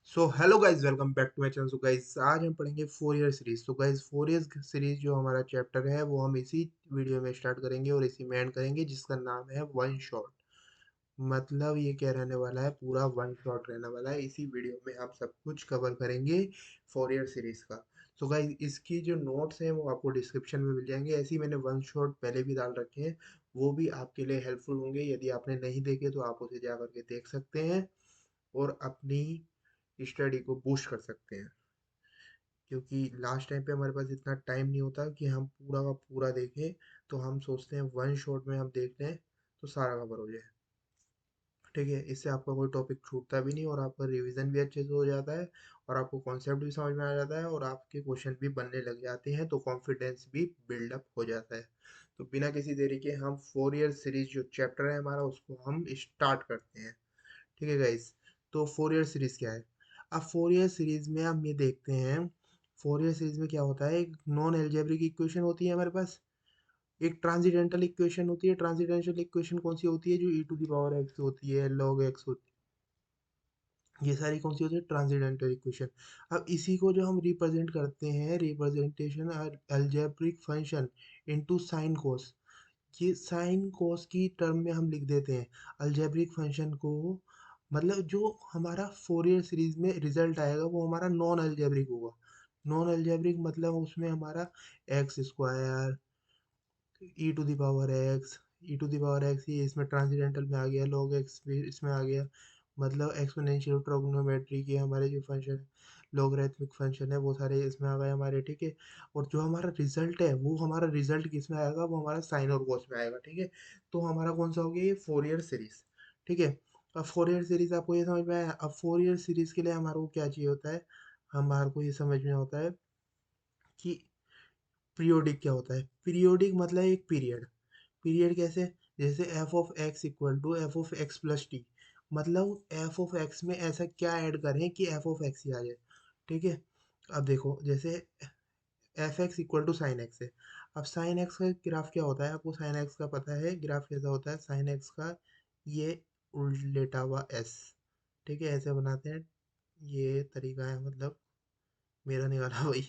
So hello guys, welcome back to my channel. So guys, आज हम पढ़ेंगे Fourier series. तो guys, Fourier series जो हमारा चैप्टर है वो हम इसी वीडियो में स्टार्ट करेंगे और इसी में एंड करेंगे, जिसका नाम है वन शॉट। मतलब ये क्या रहने वाला है, पूरा वन शॉट रहने वाला है। इसी वीडियो में हम सब कुछ कवर करेंगे फोर ईयर सीरीज का। सो गाइज, इसकी जो नोट्स हैं वो आपको डिस्क्रिप्शन में मिल जाएंगे। ऐसे ही मैंने वन शॉट पहले भी डाल रखे हैं, वो भी आपके लिए हेल्पफुल होंगे। यदि आपने नहीं देखे तो आप उसे जा करके देख सकते हैं और अपनी स्टडी को बूस्ट कर सकते हैं। क्योंकि लास्ट टाइम पे हमारे पास इतना टाइम नहीं होता कि हम पूरा का पूरा देखें, तो हम सोचते हैं वन शॉट में हम देख लें तो सारा कवर हो जाए। ठीक है, इससे आपका कोई टॉपिक छूटता भी नहीं और आपका रिवीजन भी अच्छे से हो जाता है और आपको कॉन्सेप्ट भी समझ में आ जाता है और आपके क्वेश्चन भी बनने लग जाते हैं, तो कॉन्फिडेंस भी बिल्डअप हो जाता है। तो बिना किसी देरी के हम फोर ईयर सीरीज जो चैप्टर है हमारा उसको हम स्टार्ट करते हैं। ठीक है गाइस, तो फोर ईयर सीरीज क्या है? अब फोर ईयर सीरीज में हम ये देखते हैं, फोर ईयर सीरीज में क्या होता है, एक नॉन एल्जेब्रिक इक्वेशन होती है हमारे पास, एक ट्रांसेंडेंटल इक्वेशन होती है। ट्रांसेंडेंटल इक्वेशन कौन सी होती है? जो ई टू द पावर एक्स होती है, लॉग एक्स होती है, ये सारी कौन सी होती है? Transcendental equation. अब इसी को जो हम रिप्रेजेंट करते हैं, representation algebraic function into sine cos, ये साइन कोस की टर्म में हम लिख देते हैं अलजेब्रिक फंक्शन को। मतलब जो हमारा फोरियर सीरीज में रिजल्ट आएगा वो हमारा नॉन अलजेब्रिक होगा। नॉन अलजेब्रिक मतलब उसमें हमारा x square, e to the power x, e to the power x, ये इसमें ट्रांसीडेंटल में आ गया, लॉग एक्स भी इसमें आ गया। मतलब एक्सपोनेंशियल ट्रिग्नोमेट्री के हमारे जो फंक्शन लॉगरिथमिक फंक्शन है वो सारे इसमें आ गए हमारे। ठीक है, और जो हमारा रिजल्ट है वो हमारा रिजल्ट किस में आएगा? वो हमारा साइन और कॉस में आएगा। ठीक है, तो हमारा कौन सा हो गया? ये फोर ईयर सीरीज। ठीक है, अब फोर ईयर सीरीज आपको ये समझ में आया। अब फोर ईयर सीरीज के लिए हमारे को क्या चाहिए होता है? हमारे को ये समझ में होता है कि पीरियोडिक क्या होता है। पीरियोडिक मतलब एक पीरियड। पीरियड कैसे? जैसे f of x equal to f of x plus t. मतलब एफ ऑफ एक्स में ऐसा क्या ऐड करें कि एफ ऑफ एक्स ही आ जाए। ठीक है, अब देखो, जैसे f x equal to sine x है। अब साइन एक्स का ग्राफ क्या होता है? आपको साइन एक्स का पता है ग्राफ कैसा होता है? साइन एक्स का ये उल्टा हुआ एस। ठीक है, ऐसे बनाते हैं, ये तरीका है। मतलब मेरा निकाला वही।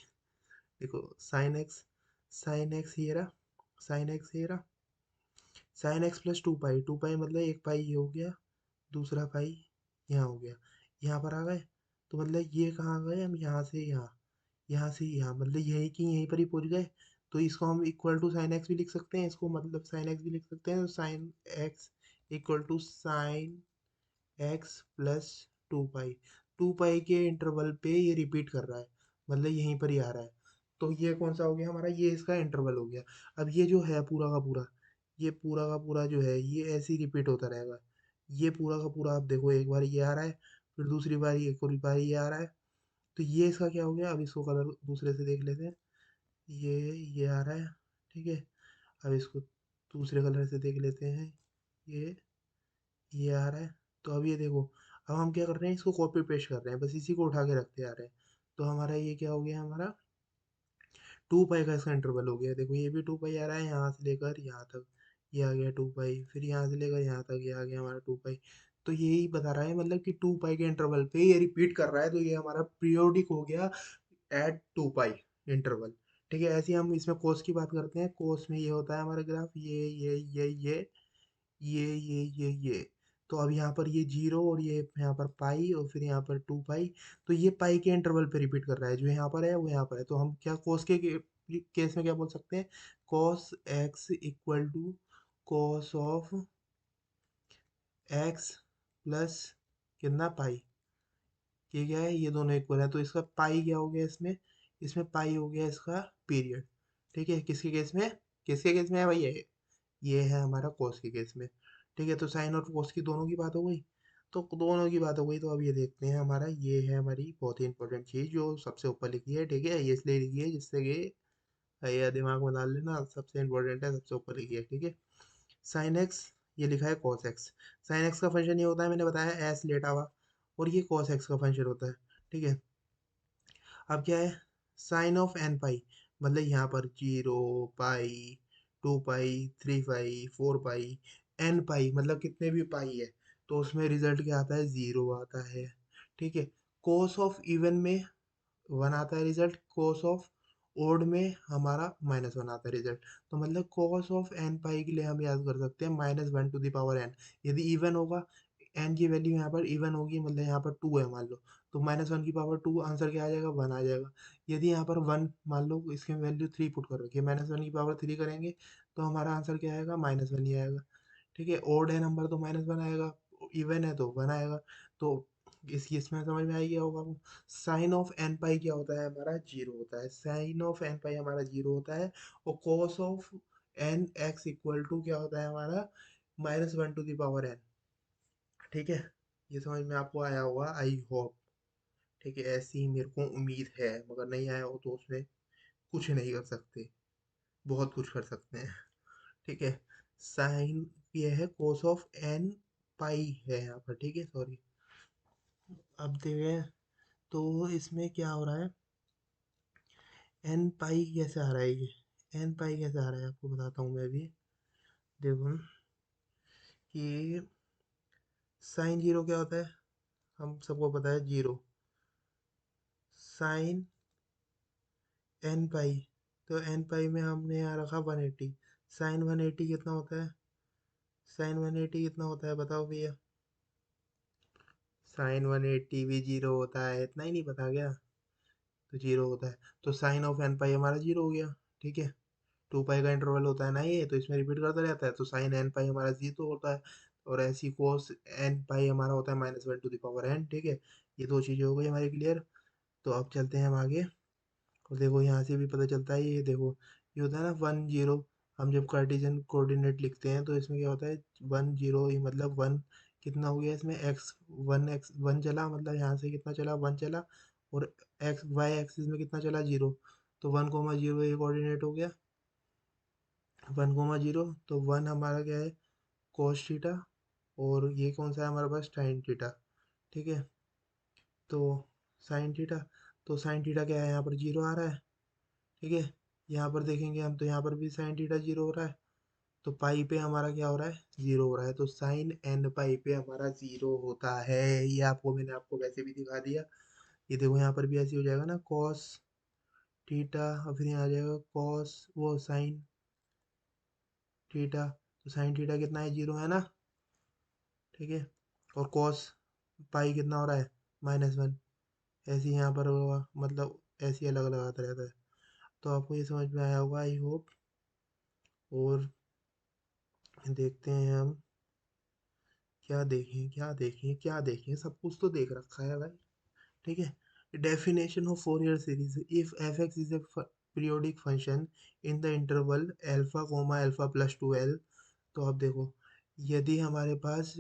देखो साइन एक्स, साइन एक्स ये रहा, साइन एक्स ये रहा, sine x plus two pi, two pi मतलब एक पाई ये हो गया, दूसरा पाई यहाँ हो गया, यहाँ पर आ गए। तो मतलब ये कहाँ आ गए हम? यहाँ से यहाँ, यहाँ से यहाँ, मतलब यही कि यहीं पर ही पहुँच गए। तो इसको हम इक्वल टू साइन एक्स भी लिख सकते हैं, इसको मतलब साइन एक्स भी लिख सकते हैं। तो sine x equal to sine x plus two pi, two pi के इंटरवल पे ये रिपीट कर रहा है, मतलब यहीं पर ही आ रहा है। तो ये कौन सा हो गया हमारा? ये इसका इंटरवल हो गया। अब ये जो है पूरा का पूरा, ये पूरा का पूरा जो है ये ऐसे ही रिपीट होता रहेगा। ये पूरा का पूरा आप देखो, एक बार ये आ रहा है, फिर दूसरी बारी एक और बारी ये आ रहा है। तो ये इसका क्या हो गया? अब इसको कलर दूसरे से देख लेते हैं। ये आ रहा है। ठीक है, अब इसको दूसरे कलर से देख लेते हैं। ये ये आ रहा है। तो अब ये देखो, अब हम क्या कर रहे हैं? इसको कॉपी पेस्ट कर रहे हैं, बस इसी को उठा के रखते आ रहे हैं। तो हमारा ये क्या हो गया? हमारा टू पाई का इसका इंटरवल हो गया। देखो ये भी टू पाई आ रहा है, यहाँ से लेकर यहाँ तक ये आ गया टू पाई, फिर यहाँ से लेकर यहाँ तक ये आ गया हमारा टू पाई। तो यही बता रहा है मतलब कि टू पाई के इंटरवल पे ये रिपीट कर रहा है, तो ये हमारा पीरियोडिक हो गया एट टू पाई इंटरवल। ठीक है, ऐसे ही हम इसमें कोस की बात करते हैं। कोस में ये होता है हमारा ग्राफ, ये। तो अब यहाँ पर ये जीरो और ये यहाँ पर पाई और फिर यहाँ पर टू पाई। तो ये पाई के इंटरवल पे रिपीट कर रहा है, जो यहाँ पर है वो यहाँ पर है। तो हम क्या कोस के केस में क्या बोल सकते हैं? Cos x equal to cos of x plus कितना पाई। ये क्या है? ये दोनों इक्वल है, तो इसका पाई क्या हो गया इसमें? इसमें पाई हो गया इसका पीरियड। ठीक है, किसके केस में? किसके केस में है भाई? ये है हमारा कॉस के केस में। ठीक है, तो साइन और कॉस की दोनों की बात हो गई। तो दोनों की बात हो गई, तो अब ये देखते हैं हमारा, ये है हमारी बहुत ही इंपॉर्टेंट चीज़ जो सबसे ऊपर लिखी है। ठीक है, ये इसलिए लिखी है जिससे कि ये दिमाग में डाल लेना, सबसे इंपॉर्टेंट है, सबसे ऊपर लिखी है। ठीक है, साइन एक्स, ये लिखा है कॉस एक्स। साइन एक्स का फंक्शन ये होता है, मैंने बताया, एस लेटा हुआ, और ये कॉस एक्स का फंक्शन होता है। ठीक है, अब क्या है? साइन ऑफ एन पाई, मतलब यहाँ पर zero, pi, two pi, three pi, four pi, n pi, मतलब कितने भी पाई है तो उसमें रिजल्ट क्या आता है? जीरो आता है। ठीक है, कोस ऑफ इवन में 1 आता है रिजल्ट, कोस ऑफ ओड में हमारा -1 आता है रिजल्ट। तो मतलब कोस ऑफ एन पाई के लिए हम याद कर सकते हैं -1 टू द पावर एन। यदि इवन होगा, एन की वैल्यू यहाँ पर इवन होगी, मतलब यहाँ पर 2 है मान लो, तो -1 की पावर 2 आंसर क्या आ जाएगा, 1 आ जाएगा। यदि यहाँ पर 1 मान लो, इसकी वैल्यू 3 पुट कर रखी है, -1 की पावर 3 करेंगे तो हमारा आंसर क्या आएगा, -1 ही आएगा। ठीक है, ओड है नंबर तो -1 आएगा, इवन है तो 1 आएगा। तो इसमें समझ में आ गया होगा। साइन ऑफ एन पाई क्या होता है, हमारा 0 होता है। साइन ऑफ एन पाई हमारा 0 होता है। और cos of n x equal to क्या होता है हमारा, -1 टू द पावर एन। ठीक है, ये समझ में आपको आया होगा, आई होप। ठीक है, ऐसी मेरे को उम्मीद है, मगर नहीं आया हो तो उसमें कुछ नहीं कर सकते, बहुत कुछ कर सकते हैं। ठीक है, साइन ये है कॉस ऑफ एन पाई है यहाँ पर। ठीक है, सॉरी। अब देखें तो इसमें क्या हो रहा है, एन पाई कैसे आ रहा है, ये एन पाई कैसे आ रहा है आपको बताता हूँ मैं भी। देखो कि साइन 0 क्या होता है, हम सबको पता है 0। साइन एन पाई, तो एन पाई में हमने यहाँ रखा 180। साइन 180 कितना होता है, साइन 180 कितना होता है बताओ भैया। साइन 180 भी 0 होता है, इतना ही नहीं पता क्या, तो 0 होता है। तो साइन ऑफ एन पाई हमारा 0 हो गया। ठीक है, 2 पाई का इंटरवल होता है ना ये, तो इसमें रिपीट करता रहता है, तो साइन एन पाई हमारा 0 होता है। और ऐसी कोस एन पाई हमारा होता है -1 टू द पावर एन। ठीक है, ये दो चीज़ें हो गई हमारी क्लियर। तो अब चलते हैं हम आगे। और देखो यहाँ से भी पता चलता है, ये देखो ये होता है ना 1 0। हम जब कार्टेशियन कोऑर्डिनेट लिखते हैं तो इसमें क्या होता है, 1 0, ये मतलब 1 कितना हो गया इसमें, एक्स 1 चला, मतलब यहाँ से कितना चला, 1 चला। और एक्स वाई एक्सिस में कितना चला, 0। तो 1 0 ये कोऑर्डिनेट हो गया, 1 0। तो 1 हमारा क्या है, कॉस थीटा। और ये कौन सा है हमारे पास, साइन थीटा। ठीक है, तो साइन थीटा, तो साइन थीटा क्या है, यहाँ पर 0 आ रहा है। ठीक है, यहाँ पर देखेंगे हम तो यहाँ पर भी साइन थीटा 0 हो रहा है। तो पाई पे हमारा क्या हो रहा है, 0 हो रहा है। तो साइन एन पाई पे हमारा 0 होता है। ये आपको मैंने आपको वैसे भी दिखा दिया। ये देखो यहाँ पर भी ऐसे हो जाएगा ना, कॉस थीटा, और फिर यहाँ आ जाएगा कॉस वो साइन थीटा। तो साइन थीटा कितना है, 0 है ना। ठीक है, और कॉस पाई कितना हो रहा है, -1। ऐसे ही यहाँ पर होगा, मतलब ऐसे ही अलग अलग आता रहता है। तो आपको ये समझ में आया होगा, आई होप। और देखते हैं हम, क्या देखें क्या देखें क्या देखें, सब कुछ तो देख रखा है भाई। ठीक है, definition of Fourier series, if F x is a periodic function in the interval alpha coma alpha plus 2l। तो अब देखो, यदि हमारे पास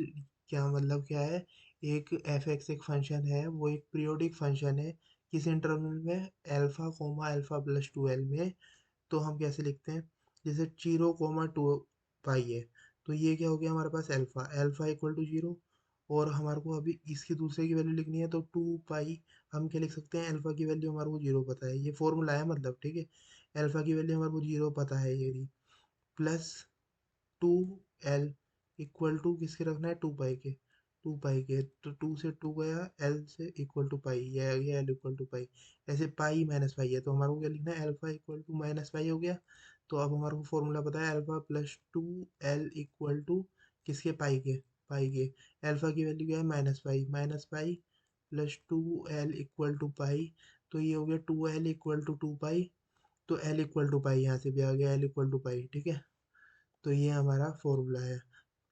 क्या मतलब क्या है, एक एफ एक्स एक फंक्शन है, वो एक पीरियोडिक फंक्शन है, किस इंटरवल में, alpha coma alpha plus 2l में। तो हम कैसे लिखते हैं, जैसे 0 कोमा 2 पाई है, तो ये क्या हो गया हमारे पास, अल्फा अल्फा इक्वल टू 0। और हमारे को अभी इसकी दूसरे की वैल्यू लिखनी है, तो 2 पाई, हम क्या लिख सकते हैं, अल्फा की वैल्यू हमारे को 0 पता है, ये फॉर्मूला है मतलब। ठीक है, अल्फा की वैल्यू हमारे को 0 पता है, ये प्लस 2l इक्वल टू किसके रखना है, 2 पाई के। 2 पाई के, तो 2 से 2 गया, एल से इक्वल टू पाई, ये आ गया एल इक्वल टू पाई। ऐसे पाई माइनस पाई है, तो हमारे को क्या लिखना है, alpha equal to minus pi हो गया। तो अब हमारे को फॉर्मूला पता है, alpha plus 2l equal to किसके, पाई के। अल्फा की वैल्यू क्या है, -pi, -pi plus 2l equal to pi. तो ये हो गया 2l इक्वल टू 2 पाई। तो l इक्वल टू पाई यहाँ से भी आ गया, l इक्वल टू पाई। ठीक है, तो ये हमारा फॉर्मूला है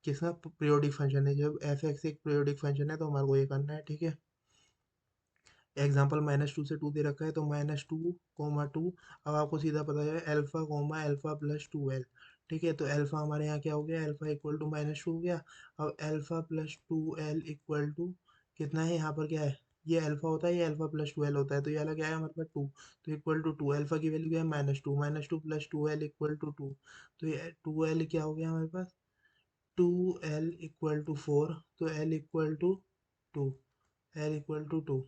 किसका, पीरियोडिक फंक्शन है। जब एफ एक्स एक पीरियोडिक फंक्शन है तो हमारे को ये करना है। ठीक है, एग्जाम्पल -2 से 2 दे रखा है, तो -2 कोमा 2। अब आपको सीधा पता है, alpha coma alpha plus 2l। ठीक है, तो अल्फा हमारे यहाँ क्या हो गया, अल्फा इक्वल टू -2 हो गया। अब alpha plus 2l equal to कितना है, यहाँ पर क्या है, ये अल्फा होता है, ये अल्फा प्लस 2l होता है, तो ये अलग क्या है हमारे पास 2। तो इक्वल टू 2, अल्फा की वैल्यू क्या है, -2 प्लस 2l इक्वल टू 2। तो ये 2l क्या हो गया हमारे पास, 2l इक्वल टू 4। तो l equal to 2, l equal to 2,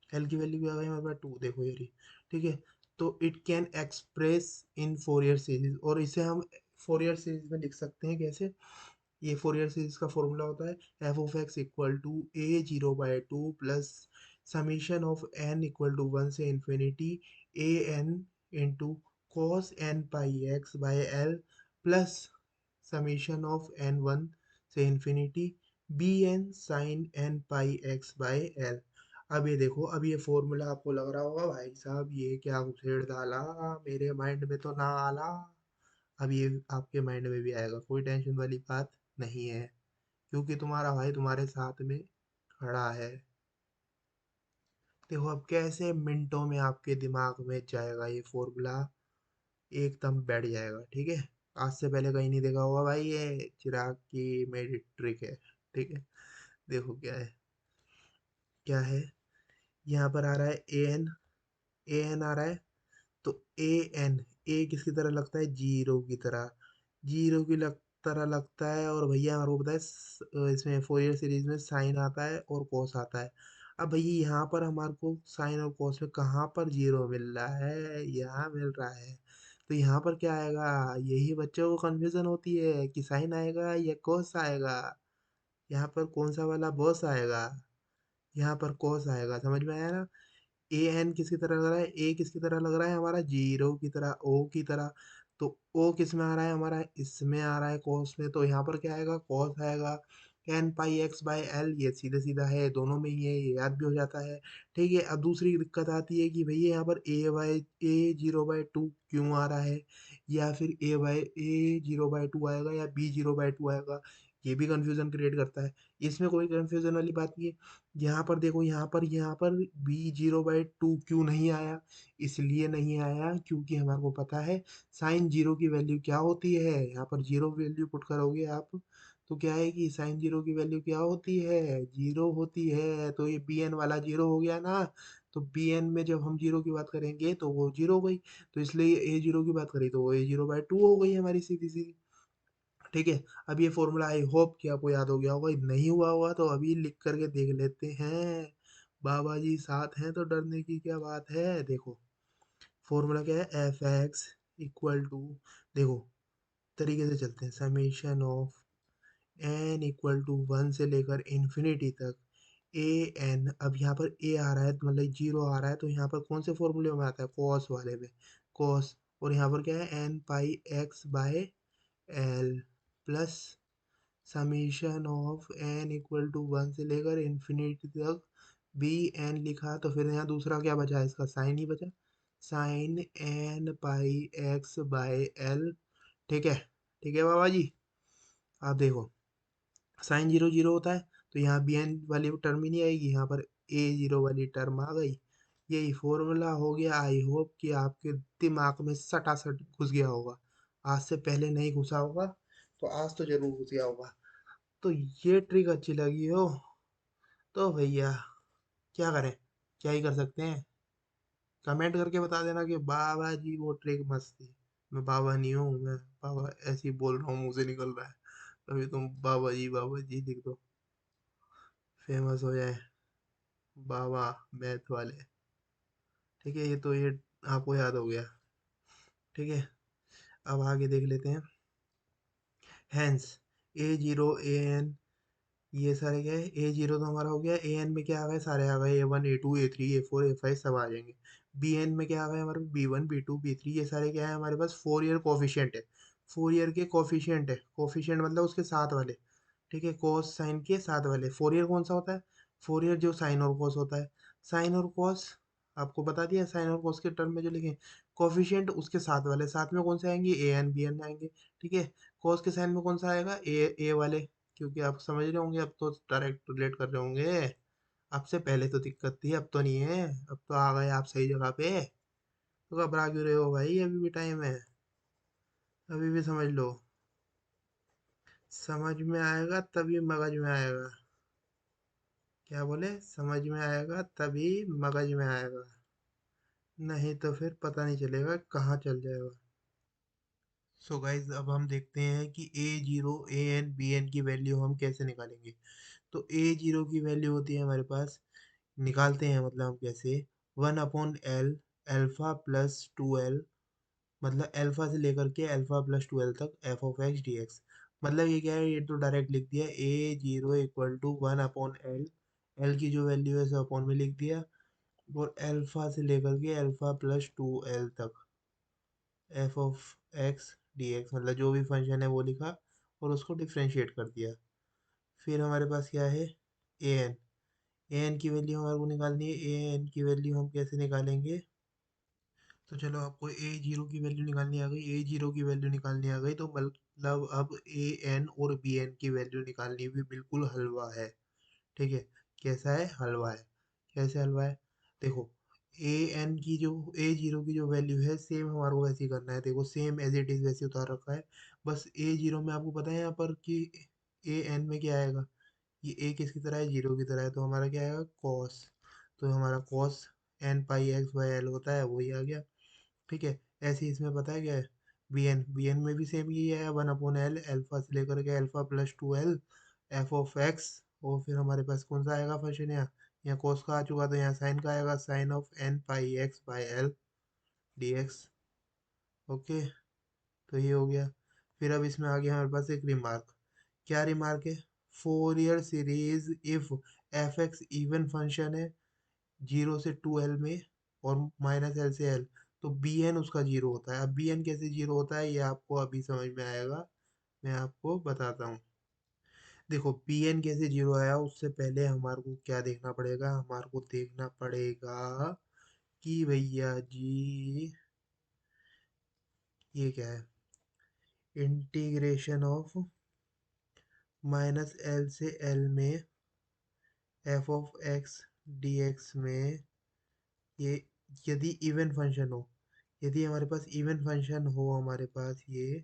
l की वैल्यू भी आ गई हमारे पास 2, देखो ये रही। ठीक है, तो it can express in Fourier series, और इसे हम फोरियर सीरीज में लिख सकते हैं कैसे। ये फोरियर सीरीज का फॉर्मूला होता है, f of x equal to a0/2 plus summation of n equal to one से infinity a n into cos n pi x by l plus summation of n one से infinity b n sine n pi x by l. अब ये देखो, अब ये formula आपको लग रहा होगा भाई साहब ये क्या घुसेड़ डाला, मेरे माइंड में तो ना आला। अब ये आपके माइंड में भी आएगा, कोई टेंशन वाली बात नहीं है, क्योंकि तुम्हारा भाई तुम्हारे साथ में खड़ा है। देखो अब कैसे मिनटों में आपके दिमाग में जाएगा ये फॉर्मूला, एकदम बैठ जाएगा, ठीक है। आज से पहले कहीं नहीं देखा होगा भाई, ये चिराग की मेरी ट्रिक है, ठीक है। देखो क्या है, क्या है, यहाँ पर आ रहा है ए एन, ए एन आ रहा है, तो ए एन, ए किसकी तरह लगता है, जीरो की तरह, जीरो की तरह लगता है। और भैया हमारे को पता है इसमें फोरियर सीरीज में साइन आता है और कॉस आता है। अब भैया यहाँ पर हमारे को साइन और कॉस में कहाँ पर जीरो मिल रहा है, यहाँ मिल रहा है। तो यहाँ पर क्या आएगा, यही बच्चों को कंफ्यूजन होती है कि साइन आएगा या कॉस आएगा, यहाँ पर कौन सा वाला बॉस आएगा, यहाँ पर कॉस आएगा, समझ में आया ना। ए एन किसकी तरह लग रहा है, ए किसकी तरह लग रहा है, हमारा जीरो की तरह, ओ की तरह। तो ओ किस में आ रहा है, हमारा इसमें आ रहा है कॉस में, तो यहाँ पर क्या आएगा, कॉस आएगा। N pi x by l, ये सीधा सीधा है, दोनों में ही है, ये याद भी हो जाता है। ठीक है, अब दूसरी दिक्कत आती है कि भैया यहाँ पर ए जीरो बाई टू क्यों आ रहा है, या फिर ए जीरो बाई टू आएगा या बी जीरो बाई टू आएगा, ये भी कंफ्यूजन क्रिएट करता है। इसमें कोई कंफ्यूजन वाली बात नहीं है। यहाँ पर देखो, यहाँ पर बी जीरो बाई टू क्यों नहीं आया, इसलिए नहीं आया क्योंकि हमारे को पता है साइन जीरो की वैल्यू क्या होती है। यहाँ पर जीरो वैल्यू पुट करोगे आप, तो क्या है कि साइन जीरो की वैल्यू क्या होती है, जीरो होती है। तो ये बी एन वाला जीरो हो गया ना, तो बी एन में जब हम जीरो की बात करेंगे तो वो जीरो हो गई, तो इसलिए ए जीरो की बात करें तो वो ए जीरो बाई टू हो गई हमारी, सीधी सीधी। ठीक है, अब ये फॉर्मूला आई होप कि आपको याद हो गया होगा, नहीं हुआ होगा तो अभी लिख करके देख लेते हैं। बाबा जी साथ हैं तो डरने की क्या बात है। देखो फॉर्मूला क्या है, एफ एक्स इक्वल टू, देखो तरीके से चलते हैं, summation of n equal to one से लेकर इन्फिनिटी तक ए एन। अब यहाँ पर ए आ रहा है तो मतलब जीरो आ रहा है, तो यहाँ पर कौन से फॉर्मूले में आता है, कॉस वाले में, कॉस। और यहाँ पर क्या है, n pi x by l plus summation of n equal to one से लेकर इन्फिनिटी तक बी एन लिखा, तो फिर यहाँ दूसरा क्या बचा, इसका साइन ही बचा, sine n pi x by l. ठीक है, ठीक है बाबा जी। आप देखो साइन जीरो जीरो होता है, तो यहाँ बी एन वाली टर्म ही नहीं आएगी, यहाँ पर ए जीरो वाली टर्म आ गई। यही फॉर्मूला हो गया, आई होप कि आपके दिमाग में सटासट घुस गया होगा। आज से पहले नहीं घुसा होगा तो आज तो जरूर घुस गया होगा। तो ये ट्रिक अच्छी लगी हो तो भैया क्या करें, क्या ही कर सकते हैं, कमेंट करके बता देना कि बाबा जी वो ट्रिक मस्त थी। मैं बाबा नहीं हूँ, मैं बाबा ऐसे ही बोल रहा हूँ, मुंह से निकल रहा है। अभी तुम बाबा जी लिख दो, फेमस हो जाए, बाबा मैथ वाले। ठीक है, ये तो ये आपको याद हो गया। ठीक है, अब आगे देख लेते हैं। Hence a zero a n, ये सारे क्या है, ए जीरो तो हमारा हो गया, ए एन में क्या आ गए, सारे आ गए, a one a two a three a four a five सब आ जाएंगे। बी एन में क्या आ गए हमारे, b one b two b three, ये सारे क्या है हमारे पास, फोर ईयर कोफिशियंट है, फोर ईयर के कोफिशियंट है, कोफिशियंट मतलब उसके साथ वाले। ठीक है, कोस साइन के साथ वाले, फोर ईयर कौन सा होता है, फोर ईयर जो साइन और कॉस होता है। साइन और कॉस आपको बता दिया, साइन और कॉस के टर्म में जो लिखे, कोफिशियंट उसके साथ वाले, साथ में कौन से आएंगे, ए एन बी एन आएंगे। ठीक है, कॉस के साइन में कौन सा आएगा, ए वाले, क्योंकि आप समझ रहे होंगे, अब तो डायरेक्ट रिलेट कर रहे होंगे। आपसे पहले तो दिक्कत थी, अब तो नहीं है, अब तो आ गए आप सही जगह पे। तो घबरा क्यों रहे हो भाई, अभी भी टाइम है, अभी भी समझ लो, समझ में आएगा तभी मगज में आएगा। क्या बोले, समझ में आएगा तभी मगज में आएगा, नहीं तो फिर पता नहीं चलेगा कहाँ चल जाएगा। सो गाइज अब हम देखते हैं कि ए zero a N B n की वैल्यू हम कैसे निकालेंगे। तो ए जीरो की वैल्यू होती है हमारे पास, निकालते हैं मतलब हम कैसे, one upon l alpha plus two l, मतलब अल्फा से लेकर के अल्फा प्लस ट्वेल्व तक f of x d x. मतलब ये क्या है, ये तो डायरेक्ट लिख दिया, a zero equal to one upon l, l की जो वैल्यू है सब अपॉन में लिख दिया, और अल्फा से लेकर के अल्फा प्लस 2l तक f of x d x, मतलब जो भी फंक्शन है वो लिखा और उसको डिफ्रेंशिएट कर दिया। फिर हमारे पास क्या है, ए एन। ए एन की वैल्यू हमारे को निकालनी है। ए एन की वैल्यू हम कैसे निकालेंगे, तो चलो आपको ए जीरो की वैल्यू निकालनी आ गई, ए जीरो की वैल्यू निकालनी आ गई, तो मतलब अब ए एन और बी एन की वैल्यू निकालनी भी बिल्कुल हलवा है। ठीक है, कैसा है, हलवा है। कैसे हलवा है, देखो, ए एन की जो, ए जीरो की जो वैल्यू है सेम हमारे को वैसे ही करना है। देखो सेम एज इट इज वैसे उतार रखा है। बस ए जीरो में आपको पता है यहाँ पर कि ए एन में क्या आएगा, ये ए किसकी तरह है, जीरो की तरह है, तो हमारा क्या आएगा, कॉस। तो हमारा cos n pi x by l होता है, वही आ गया। ठीक है, ऐसे ही इसमें पता है क्या है, बी एन में भी सेम यही है, वन अपॉन एल, अल्फा से लेकर के alpha plus 2l f of x. और फिर हमारे पास कौन सा आएगा फंक्शन, यहाँ कोस का आ चुका, तो यहाँ साइन का आएगा, sine of n pi x by l d x. Okay, तो ये हो गया। फिर अब इसमें आ गया हमारे पास एक रिमार्क। क्या रिमार्क है, Fourier series if F x even function है जीरो से 2l में और माइनस एल से एल, तो बी एन उसका जीरो होता है। अब बी एन कैसे जीरो होता है ये आपको अभी समझ में आएगा, मैं आपको बताता हूँ। देखो बी एन कैसे जीरो आया, उससे पहले हमारे को क्या देखना पड़ेगा, हमारे को देखना पड़ेगा कि भैया जी ये क्या है, इंटीग्रेशन ऑफ माइनस एल से एल में F of x d x में, ये यदि इवन फंक्शन हो, यदि हमारे पास इवन फंक्शन हो हमारे पास ये,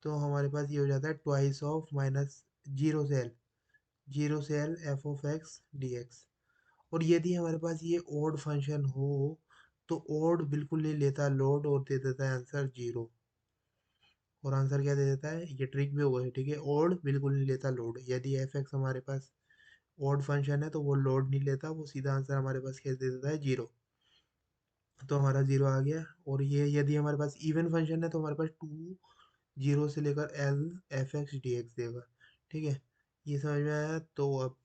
तो हमारे पास ये हो जाता है ट्वाइस ऑफ माइनस जीरो से एल, जीरो से l F of x d x. और यदि हमारे पास ये ओड फंक्शन हो, तो ओड बिल्कुल नहीं लेता लोड और दे देता है आंसर जीरो। और आंसर क्या दे देता है, ये ट्रिक भी होगा, ठीक है, ओड बिल्कुल नहीं लेता लोड। यदि एफ एक्स हमारे पास ओड फंक्शन है तो वो लोड नहीं लेता, वो सीधा आंसर हमारे पास क्या दे देता है, जीरो। तो हमारा जीरो आ गया। और ये यदि हमारे पास इवन फंक्शन है तो हमारे पास टू जीरो से लेकर L f x d x देगा। ठीक है, ये समझ में आया। तो अब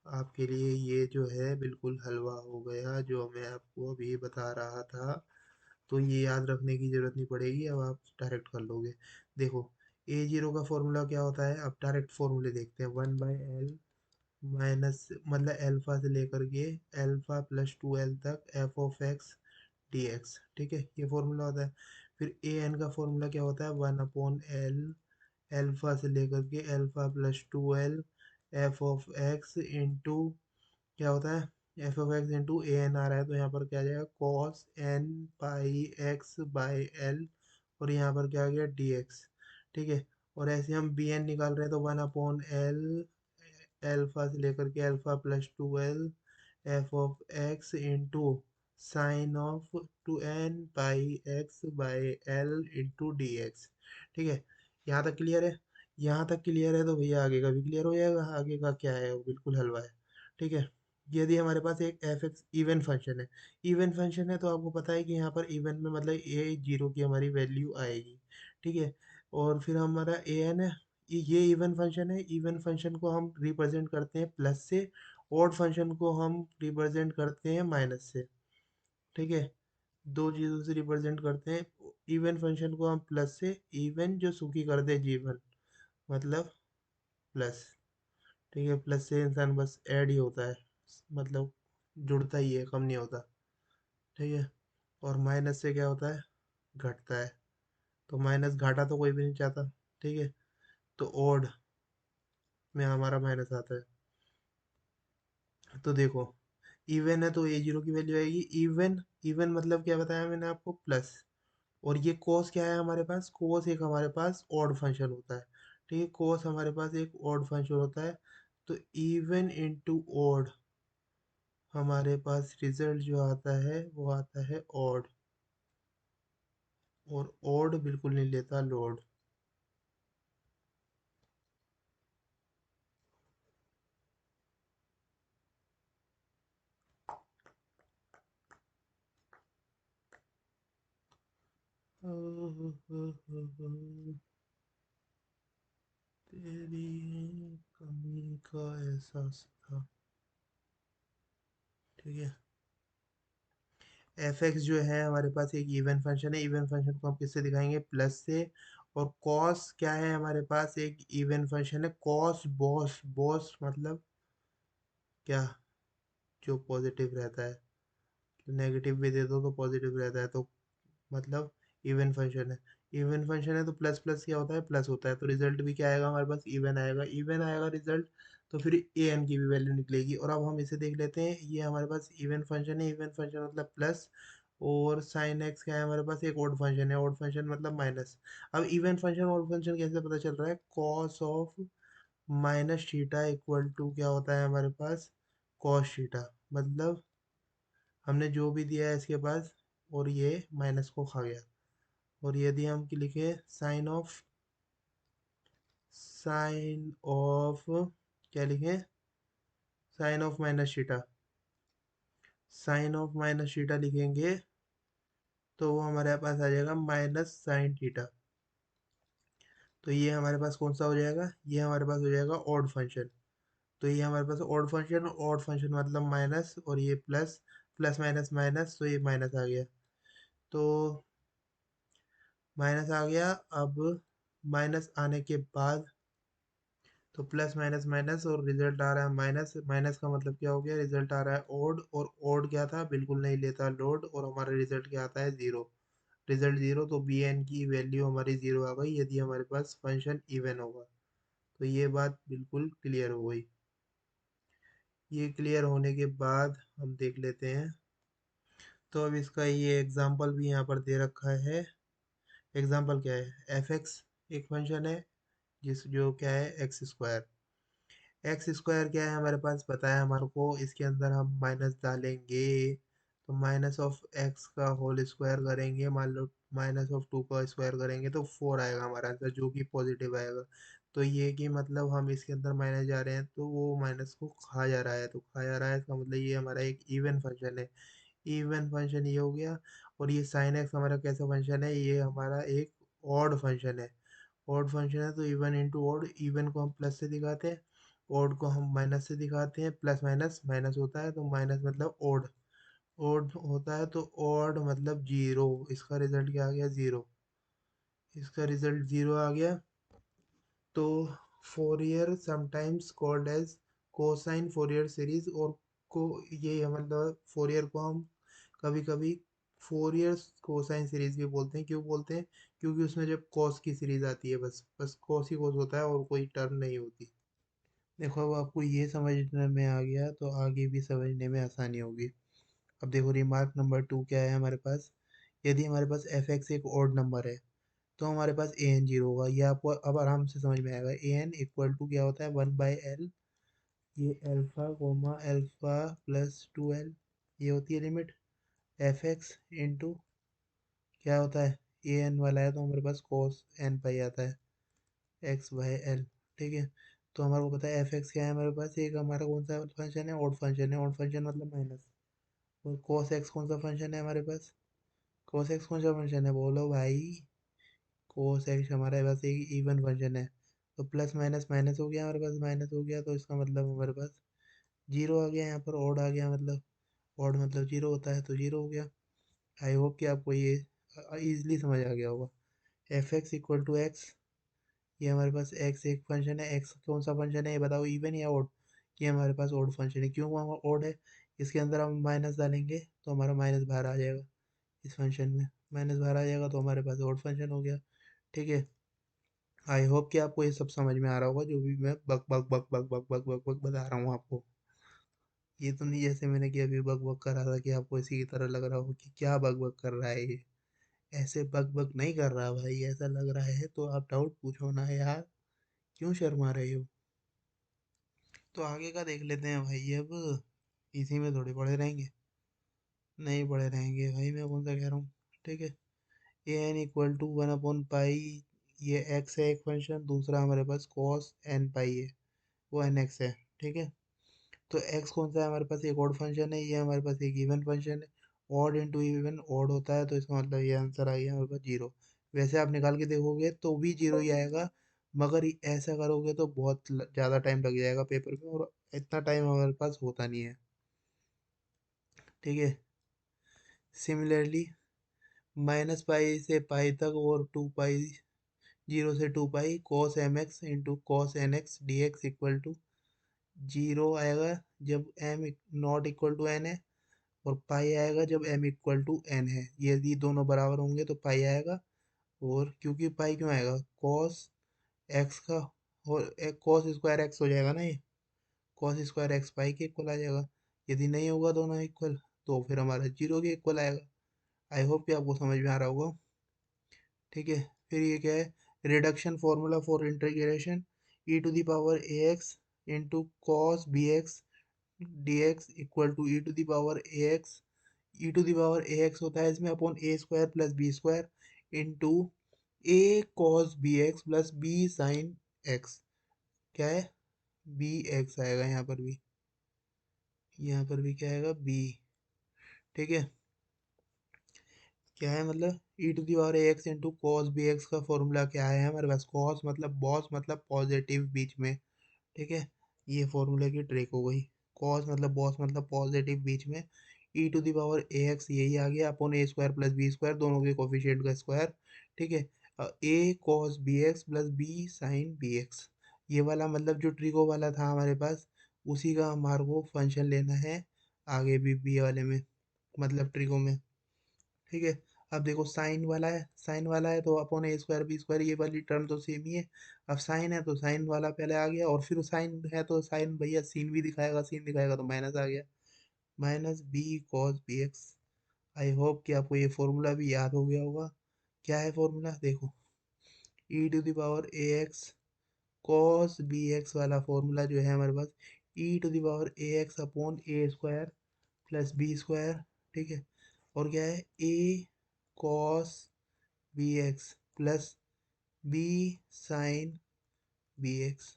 आपके लिए ये जो है बिल्कुल हलवा हो गया जो मैं आपको अभी बता रहा था। तो ये याद रखने की जरूरत नहीं पड़ेगी, अब आप डायरेक्ट कर लोगे। देखो ए जीरो का फॉर्मूला क्या होता है, अब डायरेक्ट फॉर्मूले देखते हैं। वन बाई एल माइनस, मतलब एल्फा से लेकर के एल्फा प्लस 2l तक f of x d x. ठीक है, ये फॉर्मूला होता है। फिर ए एन का फॉर्मूला क्या होता है, वन अपॉन एल एल्फा से लेकर के alpha plus 2l f of x into, क्या होता है, f of x into a n आ रहा है, तो यहाँ पर क्या आ जाएगा, cos n pi x by l, और यहाँ पर क्या आ गया, डी एक्स। ठीक है, और ऐसे हम बी एन निकाल रहे हैं, तो वन अपॉन एल एल्फा से लेकर के alpha plus 2l f of x into sine of two n pi x by l into d x. ठीक है, यहाँ तक क्लियर है। यहाँ तक क्लियर है तो भैया आगे का भी क्लियर हो जाएगा। आगे का क्या है, वो बिल्कुल हलवा है। ठीक है, यदि हमारे पास एक एफ एक्स इवन फंक्शन है, इवन फंक्शन है तो आपको पता है कि यहाँ पर इवन में मतलब ए जीरो की हमारी वैल्यू आएगी। ठीक है, और फिर हमारा ए एन है, ये इवन फंक्शन है, इवन फंक्शन को हम रिप्रेजेंट करते हैं प्लस से, ऑड फंक्शन को हम रिप्रेजेंट करते हैं माइनस से। ठीक है, दो चीज़ों से रिप्रेजेंट करते हैं। इवन फंक्शन को हम प्लस से, इवन जो सुखी कर दे जीवन, मतलब प्लस। ठीक है, प्लस से इंसान बस ऐड ही होता है, मतलब जुड़ता ही है, कम नहीं होता। ठीक है, और माइनस से क्या होता है, घटता है। तो माइनस घाटा तो कोई भी नहीं चाहता। ठीक है, तो ओड में हमारा माइनस आता है। तो देखो इवन है तो ए जीरो की वैल्यू आएगी इवन। इवन मतलब क्या बताया मैंने आपको, प्लस। और ये कोस क्या है हमारे पास, कोस एक हमारे पास ऑड फंक्शन होता है। ठीक है, कोस हमारे पास एक ऑड फंक्शन होता है। तो इवन इंटू ऑड हमारे पास रिजल्ट जो आता है वो आता है ऑड। और ऑड बिल्कुल नहीं लेता लोड। तेरी कमी का एहसास था। ठीक है। एफ एक्स जो है हमारे पास एक इवन फंक्शन है, इवन फंक्शन को हम किससे दिखाएंगे, प्लस से। और कॉस क्या है हमारे पास, एक इवन फंक्शन है कॉस बॉस, बॉस मतलब क्या, जो पॉजिटिव रहता है, नेगेटिव भी दे दो तो पॉजिटिव रहता है, तो मतलब इवन फंक्शन है। इवन फंक्शन है तो प्लस प्लस क्या होता है, प्लस होता है, तो रिजल्ट भी क्या आएगा हमारे पास, इवन आएगा, इवन आएगा रिजल्ट। तो फिर ए एन की भी वैल्यू निकलेगी। और अब हम इसे देख लेते हैं, ये हमारे पास इवन फंक्शन है, इवन फंक्शन मतलब प्लस। और साइन एक्स क्या है हमारे पास, एक ओड फंक्शन है, ओड फंक्शन मतलब माइनस। अब इवन फंक्शन ओड फंक्शन कैसे पता चल रहा है, cos of minus theta equal to क्या होता है हमारे पास, कॉस थीटा। मतलब हमने जो भी दिया है इसके पास, और ये माइनस को खा गया। और यदि हम लिखे साइन ऑफ क्या लिखें, sine of minus theta, sine of minus theta लिखेंगे तो वो हमारे पास आ जाएगा माइनस साइन थीटा। तो ये हमारे पास कौन सा हो जाएगा, ये हमारे पास हो जाएगा ऑड फंक्शन। तो ये हमारे पास ऑड फंक्शन मतलब माइनस, और ये प्लस, प्लस माइनस माइनस, तो ये माइनस आ गया। तो माइनस आ गया। अब माइनस आने के बाद तो प्लस माइनस माइनस, और रिजल्ट आ रहा है माइनस, माइनस का मतलब क्या हो गया, रिजल्ट आ रहा है ओड, और ओड क्या था, बिल्कुल नहीं लेता लोड, और हमारा रिजल्ट क्या आता है, जीरो। रिजल्ट जीरो, तो बी एन की वैल्यू हमारी जीरो आ गई यदि हमारे पास फंक्शन इवन होगा। तो ये बात बिल्कुल क्लियर हो गई। ये क्लियर होने के बाद हम देख लेते हैं, तो अब इसका ये एग्जाम्पल भी यहाँ पर दे रखा है। एग्जाम्पल क्या है, एफ एक्स एक फंक्शन है, जिस जो क्या है एक्स स्क्वायर। एक्स स्क्वायर क्या है हमारे पास पता है हमारे को, इसके अंदर हम माइनस डालेंगे, तो माइनस ऑफ एक्स का होल स्क्वायर करेंगे, मान लो माइनस ऑफ टू का स्क्वायर करेंगे तो फोर आएगा हमारा आंसर, जो कि पॉजिटिव आएगा। तो ये कि मतलब हम इसके अंदर माइनस जा रहे हैं तो वो माइनस को खा जा रहा है, तो खा जा रहा है इसका मतलब ये हमारा एक इवन फंक्शन है। इवन फंक्शन ये हो गया। और ये साइन एक्स हमारा कैसा फंक्शन है, ये हमारा एक ऑड फंक्शन है। ऑड फंक्शन है तो इवन इंटू ऑड, इवन को हम प्लस से दिखाते हैं, ऑड को हम माइनस से दिखाते हैं, प्लस माइनस माइनस होता है तो माइनस मतलब ऑड, ऑड होता है तो ऑड मतलब जीरो। इसका रिजल्ट क्या आ गया, जीरो। इसका रिजल्ट जीरो आ गया। तो Fourier sometimes called as cosine Fourier series, और को ये मतलब फोरियर को हम कभी कभी फोरियर कोसाइन सीरीज भी बोलते हैं। क्यों बोलते हैं, क्योंकि उसमें जब कॉस की सीरीज आती है, बस बस कॉस ही कॉस होता है और कोई टर्म नहीं होती। देखो अब आपको ये समझने में आ गया तो आगे भी समझने में आसानी होगी। अब देखो रिमार्क नंबर टू क्या है हमारे पास, यदि हमारे पास एफ एक्स एक ऑड नंबर है तो हमारे पास ए एन जीरो होगा। ये आपको अब आराम से समझ में आएगा। ए एन इक्वल टू क्या होता है, वन बाई एल, ये alpha comma alpha plus two l, ये होती है लिमिट। एफ एक्स इंटू क्या होता है, ए एन वाला है तो हमारे पास कोस एन पाई आता है, एक्स बाई एल। ठीक है। तो हमारे को पता है एफ एक्स क्या है हमारे पास, एक हमारा कौन सा फंक्शन है, ऑड फंक्शन है, ऑड फंक्शन मतलब माइनस। और कोस एक्स कौन सा फंक्शन है हमारे पास, कोस एक्स कौन सा फंक्शन है, बोलो भाई। कोस एक्स हमारे पास एक इवन फंक्शन है। तो प्लस माइनस माइनस हो गया हमारे पास, माइनस हो गया तो इसका मतलब हमारे पास जीरो आ गया, यहाँ पर ऑड आ गया, मतलब ऑड मतलब जीरो होता है तो जीरो हो गया। आई होप कि आपको ये इजीली समझ आ गया होगा। F x equal to x, ये हमारे पास एक्स एक फंक्शन है, एक्स कौन सा फंक्शन है ये बताओ, इवन या ऑड। ये हमारे पास ऑड फंक्शन है, क्यों वहाँ ऑड है, इसके अंदर हम माइनस डालेंगे तो हमारा माइनस बाहर आ जाएगा, इस फंक्शन में माइनस बाहर आ जाएगा तो हमारे पास ऑड फंक्शन हो गया। ठीक है। आई होप कि आपको ये सब समझ में आ रहा होगा, जो भी मैं बक बक बक बक बक बक बक बक बता रहा हूँ आपको। ये तो नहीं जैसे मैंने कि अभी बक बक कर रहा था कि आपको इसी की तरह लग रहा हो कि क्या बक बक कर रहा है ये। ऐसे बक बक नहीं कर रहा भाई, ऐसा लग रहा है तो आप डाउट पूछो ना यार, क्यों शर्मा रहे हो। तो आगे का देख लेते हैं भाई अब, इसी में थोड़े पड़े रहेंगे, नहीं पड़े रहेंगे भाई, मैं कौन सा कह रहा हूँ। ठीक है। A n equal to one upon pi, ये एक्स है एक फंक्शन, दूसरा हमारे पास कॉस एन पाई है, वो एन एक्स है। ठीक है। तो एक्स कौन सा है हमारे पास, एक ऑड फंक्शन है, ये हमारे पास एक इवन फंक्शन है। ऑड इंटू इवन ऑड होता है तो इसका मतलब ये आंसर आ गया हमारे पास जीरो। वैसे आप निकाल के देखोगे तो भी जीरो ही आएगा, मगर ऐसा करोगे तो बहुत ज़्यादा टाइम लग जाएगा पेपर में, और इतना टाइम हमारे पास होता नहीं है। ठीक है। सिमिलरली माइनस पाई से पाई तक और 2 पाई, 0 से 2 pi cos m x into cos n x d x equal to 0 आएगा जब m not equal to n है, और पाई आएगा जब एम इक्वल टू एन है। यदि दोनों बराबर होंगे तो पाई आएगा। और क्योंकि पाई क्यों आएगा, कॉस एक्स का और कॉस स्क्वायर एक्स हो जाएगा ना, ये कॉस स्क्वायर एक्स पाई के इक्वल आ जाएगा। यदि नहीं होगा दोनों इक्वल तो फिर हमारा 0 के इक्वल आएगा। आई होप कि आपको समझ में आ रहा होगा। ठीक है। फिर ये क्या है, reduction formula for integration e to the power a x into cos b x d x equal to e to the power a x. E to the power a x होता है इसमें upon a square plus b square into a cos b x plus b sine x. क्या है, B x आएगा यहाँ पर भी, यहाँ पर भी क्या आएगा, बी। ठीक है। क्या है मतलब e to the power a x into cos b x का फॉर्मूला क्या है हमारे पास, कॉस मतलब बॉस मतलब पॉजिटिव बीच में। ठीक है। ये फॉर्मूले की ट्रिक हो गई। कॉस मतलब बॉस मतलब पॉजिटिव बीच में, e to the power a x यही आ गया upon a square plus b square दोनों के कोफिशिएंट का स्क्वायर। ठीक है। A cos b x plus b sine b x, ये वाला मतलब जो ट्रिको वाला था हमारे पास, उसी का हमारे को फंक्शन लेना है आगे भी बी वाले में, मतलब ट्रिको में। ठीक है। अब देखो साइन वाला है, साइन वाला है तो upon a square B square, ये वाली टर्म तो सेम ही है। अब साइन है तो साइन वाला पहले आ गया, और फिर साइन है तो साइन भैया सीन भी दिखाएगा, सीन दिखाएगा तो माइनस आ गया, minus b cos b x. I hope कि आपको ये फॉर्मूला भी याद हो गया होगा। क्या है फॉर्मूला देखो, e to the power a x cos b x वाला फॉर्मूला जो है हमारे पास, e to the power a x upon a square plus b square. ठीक है। और क्या है, a cos b x plus b sine b x.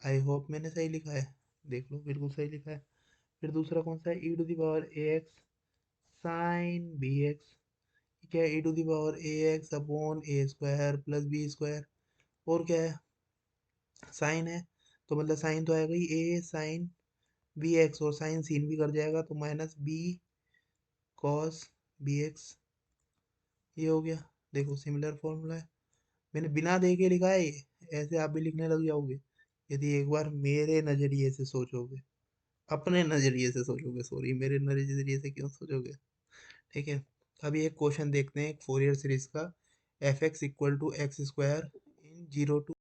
I hope मैंने सही लिखा है, देख लो बिल्कुल सही लिखा है। फिर दूसरा कौन सा है, e to the power a x sine b x. क्या है, e to the power a x upon a square plus b square. और क्या है, साइन है तो मतलब साइन तो आएगा ही, ए साइन बी एक्स, और साइन सीन भी कर जाएगा तो minus b cos b x. ये हो गया। देखो सिमिलर फॉर्मूला है, मैंने बिना देखे लिखा है ये, ऐसे आप भी लिखने लग जाओगे यदि एक बार मेरे नज़रिए से सोचोगे, अपने नज़रिए से सोचोगे, सॉरी मेरे नज़रिए से क्यों सोचोगे। ठीक है। अभी एक क्वेश्चन देखते हैं एक फोरियर सीरीज का, f x equal to x square in 0 to।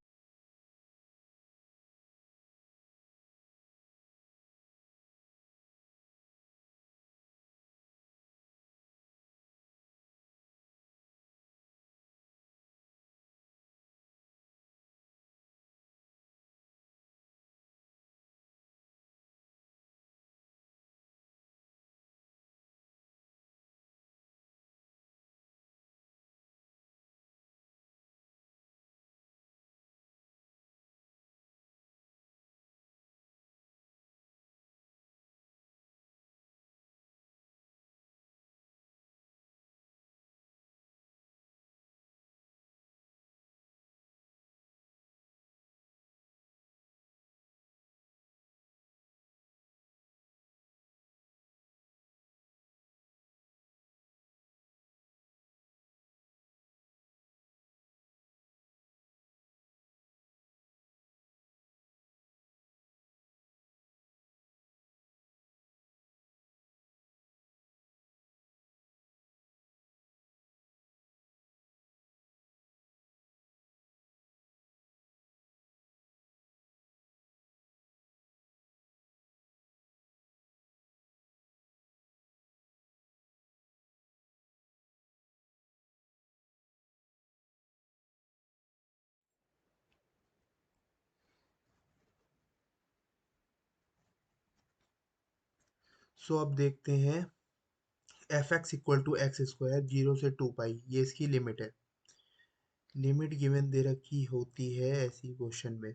So अब देखते हैं, f x equal to x square 0 से 2 पाई, ये इसकी लिमिट है। लिमिट गिवन दे रखी होती है ऐसी क्वेश्चन में।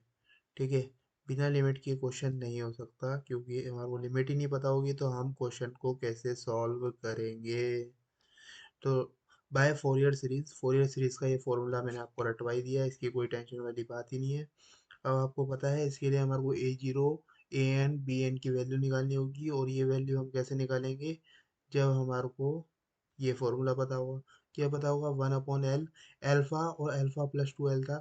ठीक है। बिना लिमिट के क्वेश्चन नहीं हो सकता, क्योंकि हमारे को लिमिट ही नहीं पता होगी तो हम क्वेश्चन को कैसे सॉल्व करेंगे। तो बाय फोरियर सीरीज का ये फॉर्मूला मैंने आपको रटवा ही दिया है, इसकी कोई टेंशन वाली बात ही नहीं है। अब आपको पता है इसके लिए हमारे को ए zero a N B n की वैल्यू निकालनी होगी, और ये वैल्यू हम कैसे निकालेंगे, जब हमारे को ये फॉर्मूला पता होगा। क्या पता होगा, 1/L, एल्फा और एल्फा प्लस टू एल था,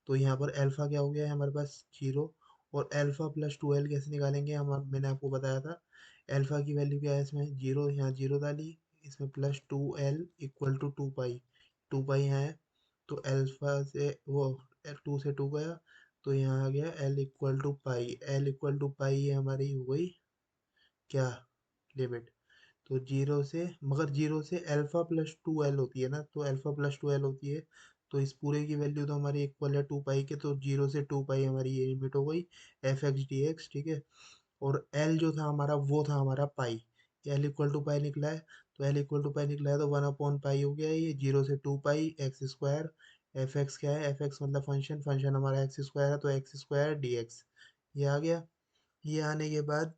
तो यहाँ पर एल्फा क्या हो गया है हमारे पास 0, और एल्फा प्लस टू एल कैसे निकालेंगे हम, मैंने आपको बताया था। एल्फा की वैल्यू क्या है इसमें 0, यहाँ 0 डाली, इसमें plus two l equal to 2 pi, 2 pi यहाँ है, तो एल्फा से वो 2 से 2 गया, तो यहाँ आ गया l equal to pi, l equal to pi ये हमारी हो गई क्या, लिमिट। तो जीरो से, मगर जीरो से अल्फा प्लस टू एल होती है ना, तो अल्फा प्लस टू एल होती है, तो इस पूरे की वैल्यू तो हमारी इक्वल है 2 पाई के, तो जीरो से 2 पाई हमारी ये लिमिट हो गई एफ एक्स डी एक्स, ठीक है। और एल जो था हमारा वो था हमारा पाई, एल इक्वल टू पाई निकला है, तो एल इक्वल टू पाई निकला है तो 1/पाई हो गया ये, जीरो से 2 पाई एक्स स्क्वायर, एफ एक्स क्या है, एफ एक्स मतलब फंक्शन, फंक्शन हमारा एक्स स्क्वायर है, तो एक्स स्क्वायर डी एक्स, ये आ गया। ये आने के बाद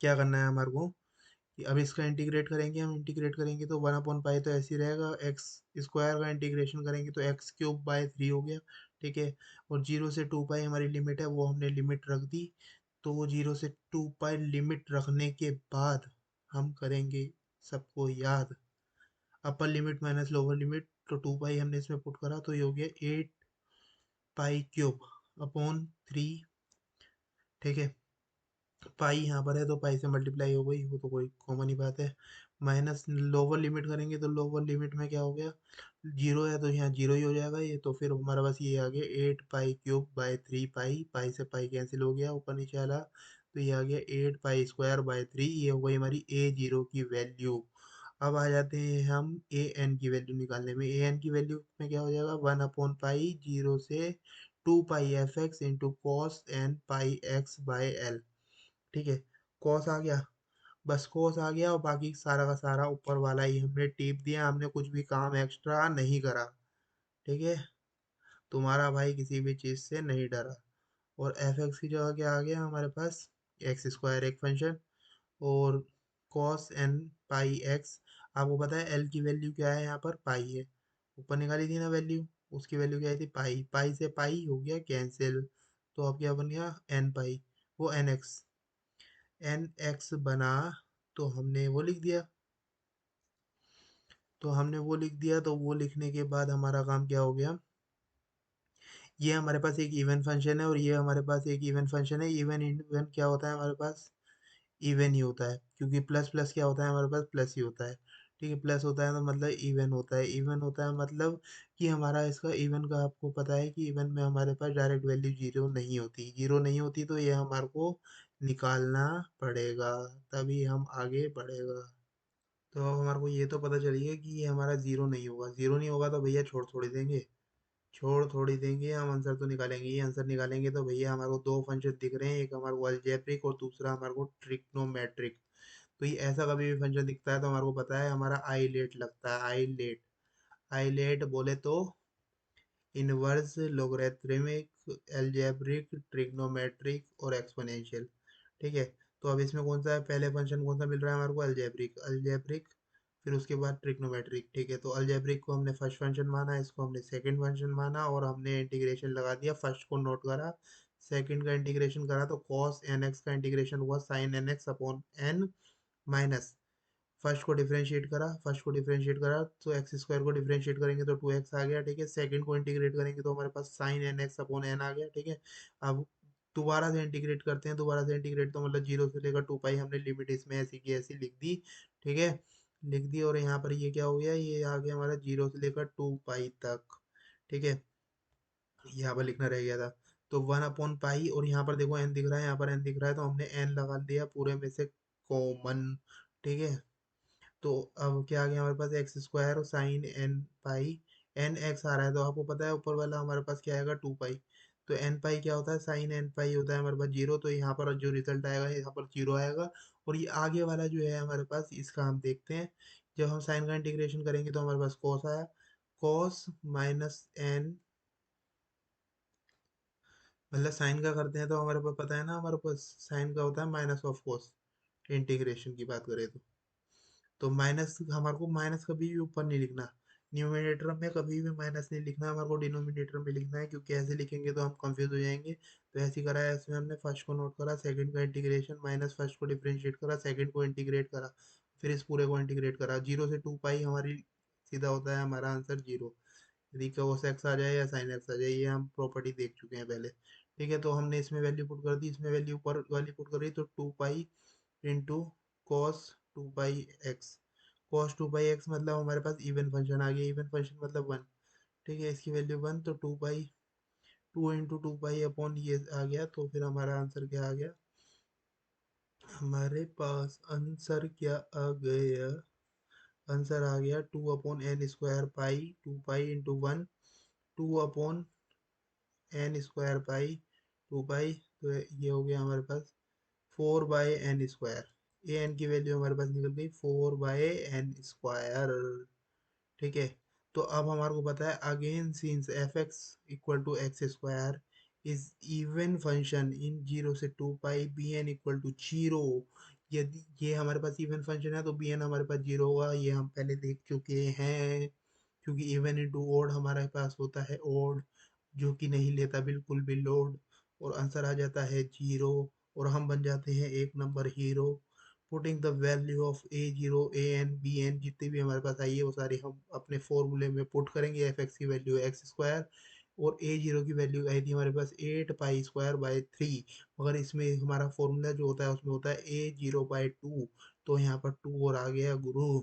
क्या करना है हमारे को, कि अब इसका इंटीग्रेट करेंगे, हम इंटीग्रेट करेंगे तो 1/पाई तो ऐसे ही रहेगा, एक्स स्क्वायर का इंटीग्रेशन करेंगे तो एक्स क्यूब बाय 3 हो गया, ठीक है। और जीरो से 2 पाई हमारी लिमिट है, वो हमने लिमिट रख दी, तो वो जीरो से 2 पाई लिमिट रखने के बाद हम करेंगे सबको याद, upper limit minus lower limit, तो 2 पाई हमने इसमें पुट करा तो ये हो गया 8 पाई क्यूब अपॉन 3, ठीक है। पाई यहाँ पर है तो पाई से मल्टीप्लाई हो गई, वो तो कोई कॉमन ही बात है। माइनस लोअर लिमिट करेंगे तो लोअर लिमिट में क्या हो गया, जीरो है तो यहाँ जीरो ही हो जाएगा ये, तो फिर हमारे पास ये आ गया 8 पाई क्यूब बाय 3 पाई, पाई से पाई कैंसिल हो गया, ऊपर नीचे आला, तो ये आ गया 8 पाई स्क्वायर बाय 3, ये हो गई हमारी ए जीरो की वैल्यू। अब आ जाते हैं हम ए एन की वैल्यू निकालने में, ए एन की वैल्यू में क्या हो जाएगा, 1/पाई जीरो से 2 pi f x into cos n pi x by l, ठीक है। कॉस आ गया, बस कॉस आ गया, और बाकी सारा का सारा ऊपर वाला ही हमने टिप दिया, हमने कुछ भी काम एक्स्ट्रा नहीं करा, ठीक है। तुम्हारा भाई किसी भी चीज से नहीं डरा। और एफ एक्स की जगह क्या आ गया हमारे पास, एक्स स्क्वायर एक फंक्शन, और कॉस एन पाई एक्स, आपको पता है एल की वैल्यू क्या है यहाँ पर, पाई है, ऊपर निकाली थी ना वैल्यू, उसकी वैल्यू क्या आई थी पाई, पाई से पाई हो गया कैंसिल, तो अब क्या बन गया एन पाई, वो एन एक्स, एन एक्स बना, तो हमने वो लिख दिया, तो हमने वो लिख दिया, तो वो लिखने के बाद हमारा काम क्या हो गया, ये हमारे पास एक इवन फंक्शन है और ये हमारे पास एक इवन फंक्शन है, इवन इवन क्या होता है हमारे पास, इवन ही होता है, क्योंकि प्लस प्लस क्या होता है हमारे पास, प्लस ही होता है, ठीक है। प्लस होता है तो मतलब इवन होता है, इवन होता है मतलब कि हमारा इसका इवन का आपको पता है कि इवन में हमारे पास डायरेक्ट वैल्यू जीरो नहीं होती, जीरो नहीं होती, तो ये हमारे को निकालना पड़ेगा, तभी हम आगे बढ़ेगा। तो अब हमारे को ये तो पता चल गया कि ये हमारा जीरो नहीं होगा, जीरो नहीं होगा तो भैया छोड़ थोड़ी देंगे, छोड़ थोड़ी देंगे, हम आंसर तो निकालेंगे ही, आंसर निकालेंगे तो भैया हमारे को दो फंक्शन दिख रहे हैं, एक हमारे को अलजेब्रिक और दूसरा हमारे को ट्रिग्नोमेट्रिक। तो ये ऐसा कभी भी फंक्शन दिखता है तो हमारे को पता है हमारा आई लेट लगता है, आई लेट, आई लेट बोले तो इनवर्स, लोगरिथमिक, अलजेब्रिक, ट्रिग्नोमेट्रिक और एक्सपोनेंशियल, ठीक है। तो अब इसमें कौन सा है, पहले फंक्शन कौन सा मिल रहा है हमारे को, अलजेब्रिक, अलजेब्रिक, फिर उसके बाद ट्रिग्नोमेट्रिक, ठीक है। तो अलजेब्रिक को हमने फर्स्ट फंक्शन माना, इसको हमने सेकंड फंक्शन माना, और हमने इंटीग्रेशन लगा दिया, फर्स्ट को नोट करा, सेकंड का इंटीग्रेशन करा, तो कॉस एन एक्स का इंटीग्रेशन हुआ sine n x upon n, minus first को डिफरेंशिएट करा, फर्स्ट को डिफरेंशिएट करा तो एक्स स्क्वायर को डिफरेंशिएट करेंगे तो 2x आ गया, ठीक है। सेकंड को इंटीग्रेट करेंगे तो हमारे पास sine n x upon n आ गया, ठीक है। अब दोबारा से इंटीग्रेट करते हैं, दोबारा से इंटीग्रेट तो मतलब जीरो से लेकर 2 पाई हमने लिमिट इसमें ऐसी की ऐसी लिख दी, ठीक है, लिख दी। और यहाँ पर ये क्या हो गया, ये आ गया हमारा जीरो से लेकर 2 पाई तक, ठीक है, यहाँ पर लिखना रह गया था। तो 1/पाई, और यहाँ पर देखो एन दिख रहा है, यहाँ पर एन दिख रहा है, तो हमने एन लगा दिया पूरे में से कॉमन, ठीक है। तो अब क्या आ गया हमारे पास, एक्स स्क्वायर और sign n pi, N x आ रहा है तो आपको पता है ऊपर वाला हमारे पास क्या आएगा 2 पाई, तो एन पाई क्या होता है, साइन एन पाई होता है हमारे पास जीरो, तो यहाँ पर जो रिजल्ट आएगा यहाँ पर जीरो आएगा। और ये आगे वाला जो है हमारे पास, इसका हम देखते हैं, जब हम साइन का इंटीग्रेशन करेंगे तो हमारे पास कॉस आया, कॉस माइनस एन, मतलब साइन का करते हैं तो हमारे पास पता है ना, हमारे पास साइन का होता है माइनस ऑफ कॉस, इंटीग्रेशन की बात करें तो माइनस हमारे को माइनस कभी भी ऊपर नहीं लिखना, न्यूमिनेटर में कभी भी माइनस नहीं लिखना है, हमारे को डिनोमिनेटर में लिखना है, क्योंकि ऐसे लिखेंगे तो हम कंफ्यूज हो जाएंगे। तो ऐसे ही करा है, इसमें हमने फर्स्ट को नोट करा, सेकंड का इंटीग्रेशन, माइनस फर्स्ट को डिफरेंशिएट करा, सेकंड को इंटीग्रेट करा, फिर इस पूरे को इंटीग्रेट करा। 0 से 2 पाई हमारी सीधा होता है हमारा आंसर 0। यदि cos x आ जाए या sin x आ जाए, ये हम प्रॉपर्टी देख चुके हैं पहले। ठीक है, तो हमने इसमें वैल्यू पुट कर दी, इसमें वैल्यू ऊपर वाली पुट कर दी, तो 2 पाई इंटू कॉस 2 पाई एक्स। कॉस 2 पाई एक्स मतलब हमारे पास इवन फंक्शन आ गया, इवन फंक्शन मतलब 1। ठीक है, इसकी वैल्यू 1, तो 2 पाई, 2 इंटू 2 पाई अपॉन ये आ गया, तो फिर हमारा आंसर क्या आ गया, हमारे पास आंसर क्या आ गया, आंसर आ गया 2/n² पाई, 2 पाई इंटू 1, 2/n² पाई, 2 पाई, तो ये हो गया हमारे पास 4/n²। ए एन की वैल्यू हमारे पास निकल गई 4/n²। ठीक है, तो अब हमारे को पता है, again since f x equal to x square is even function in 0 से 2 pi, b n equal to 0। यदि ये हमारे पास इवन फंक्शन है तो बी एन हमारे पास 0 होगा, ये हम पहले देख चुके हैं। क्योंकि इवन इंटू ओड हमारे पास होता है ओड, जो कि नहीं लेता बिल्कुल भी लोड, और आंसर आ जाता है 0, और हम बन जाते हैं एक number hero. Putting the value of a0 an bn जितनी भी हमारे पास आई है वो सारी हम अपने फॉर्मूले में पुट करेंगे। एफ एक्स की वैल्यू एक्स स्क्वायर, और a0 की वैल्यू आई थी हमारे पास 8 पाई² बाई 3। मगर इसमें हमारा फॉर्मूला जो होता है उसमें होता है a0/2, तो यहाँ पर 2 और आ गया गुरु।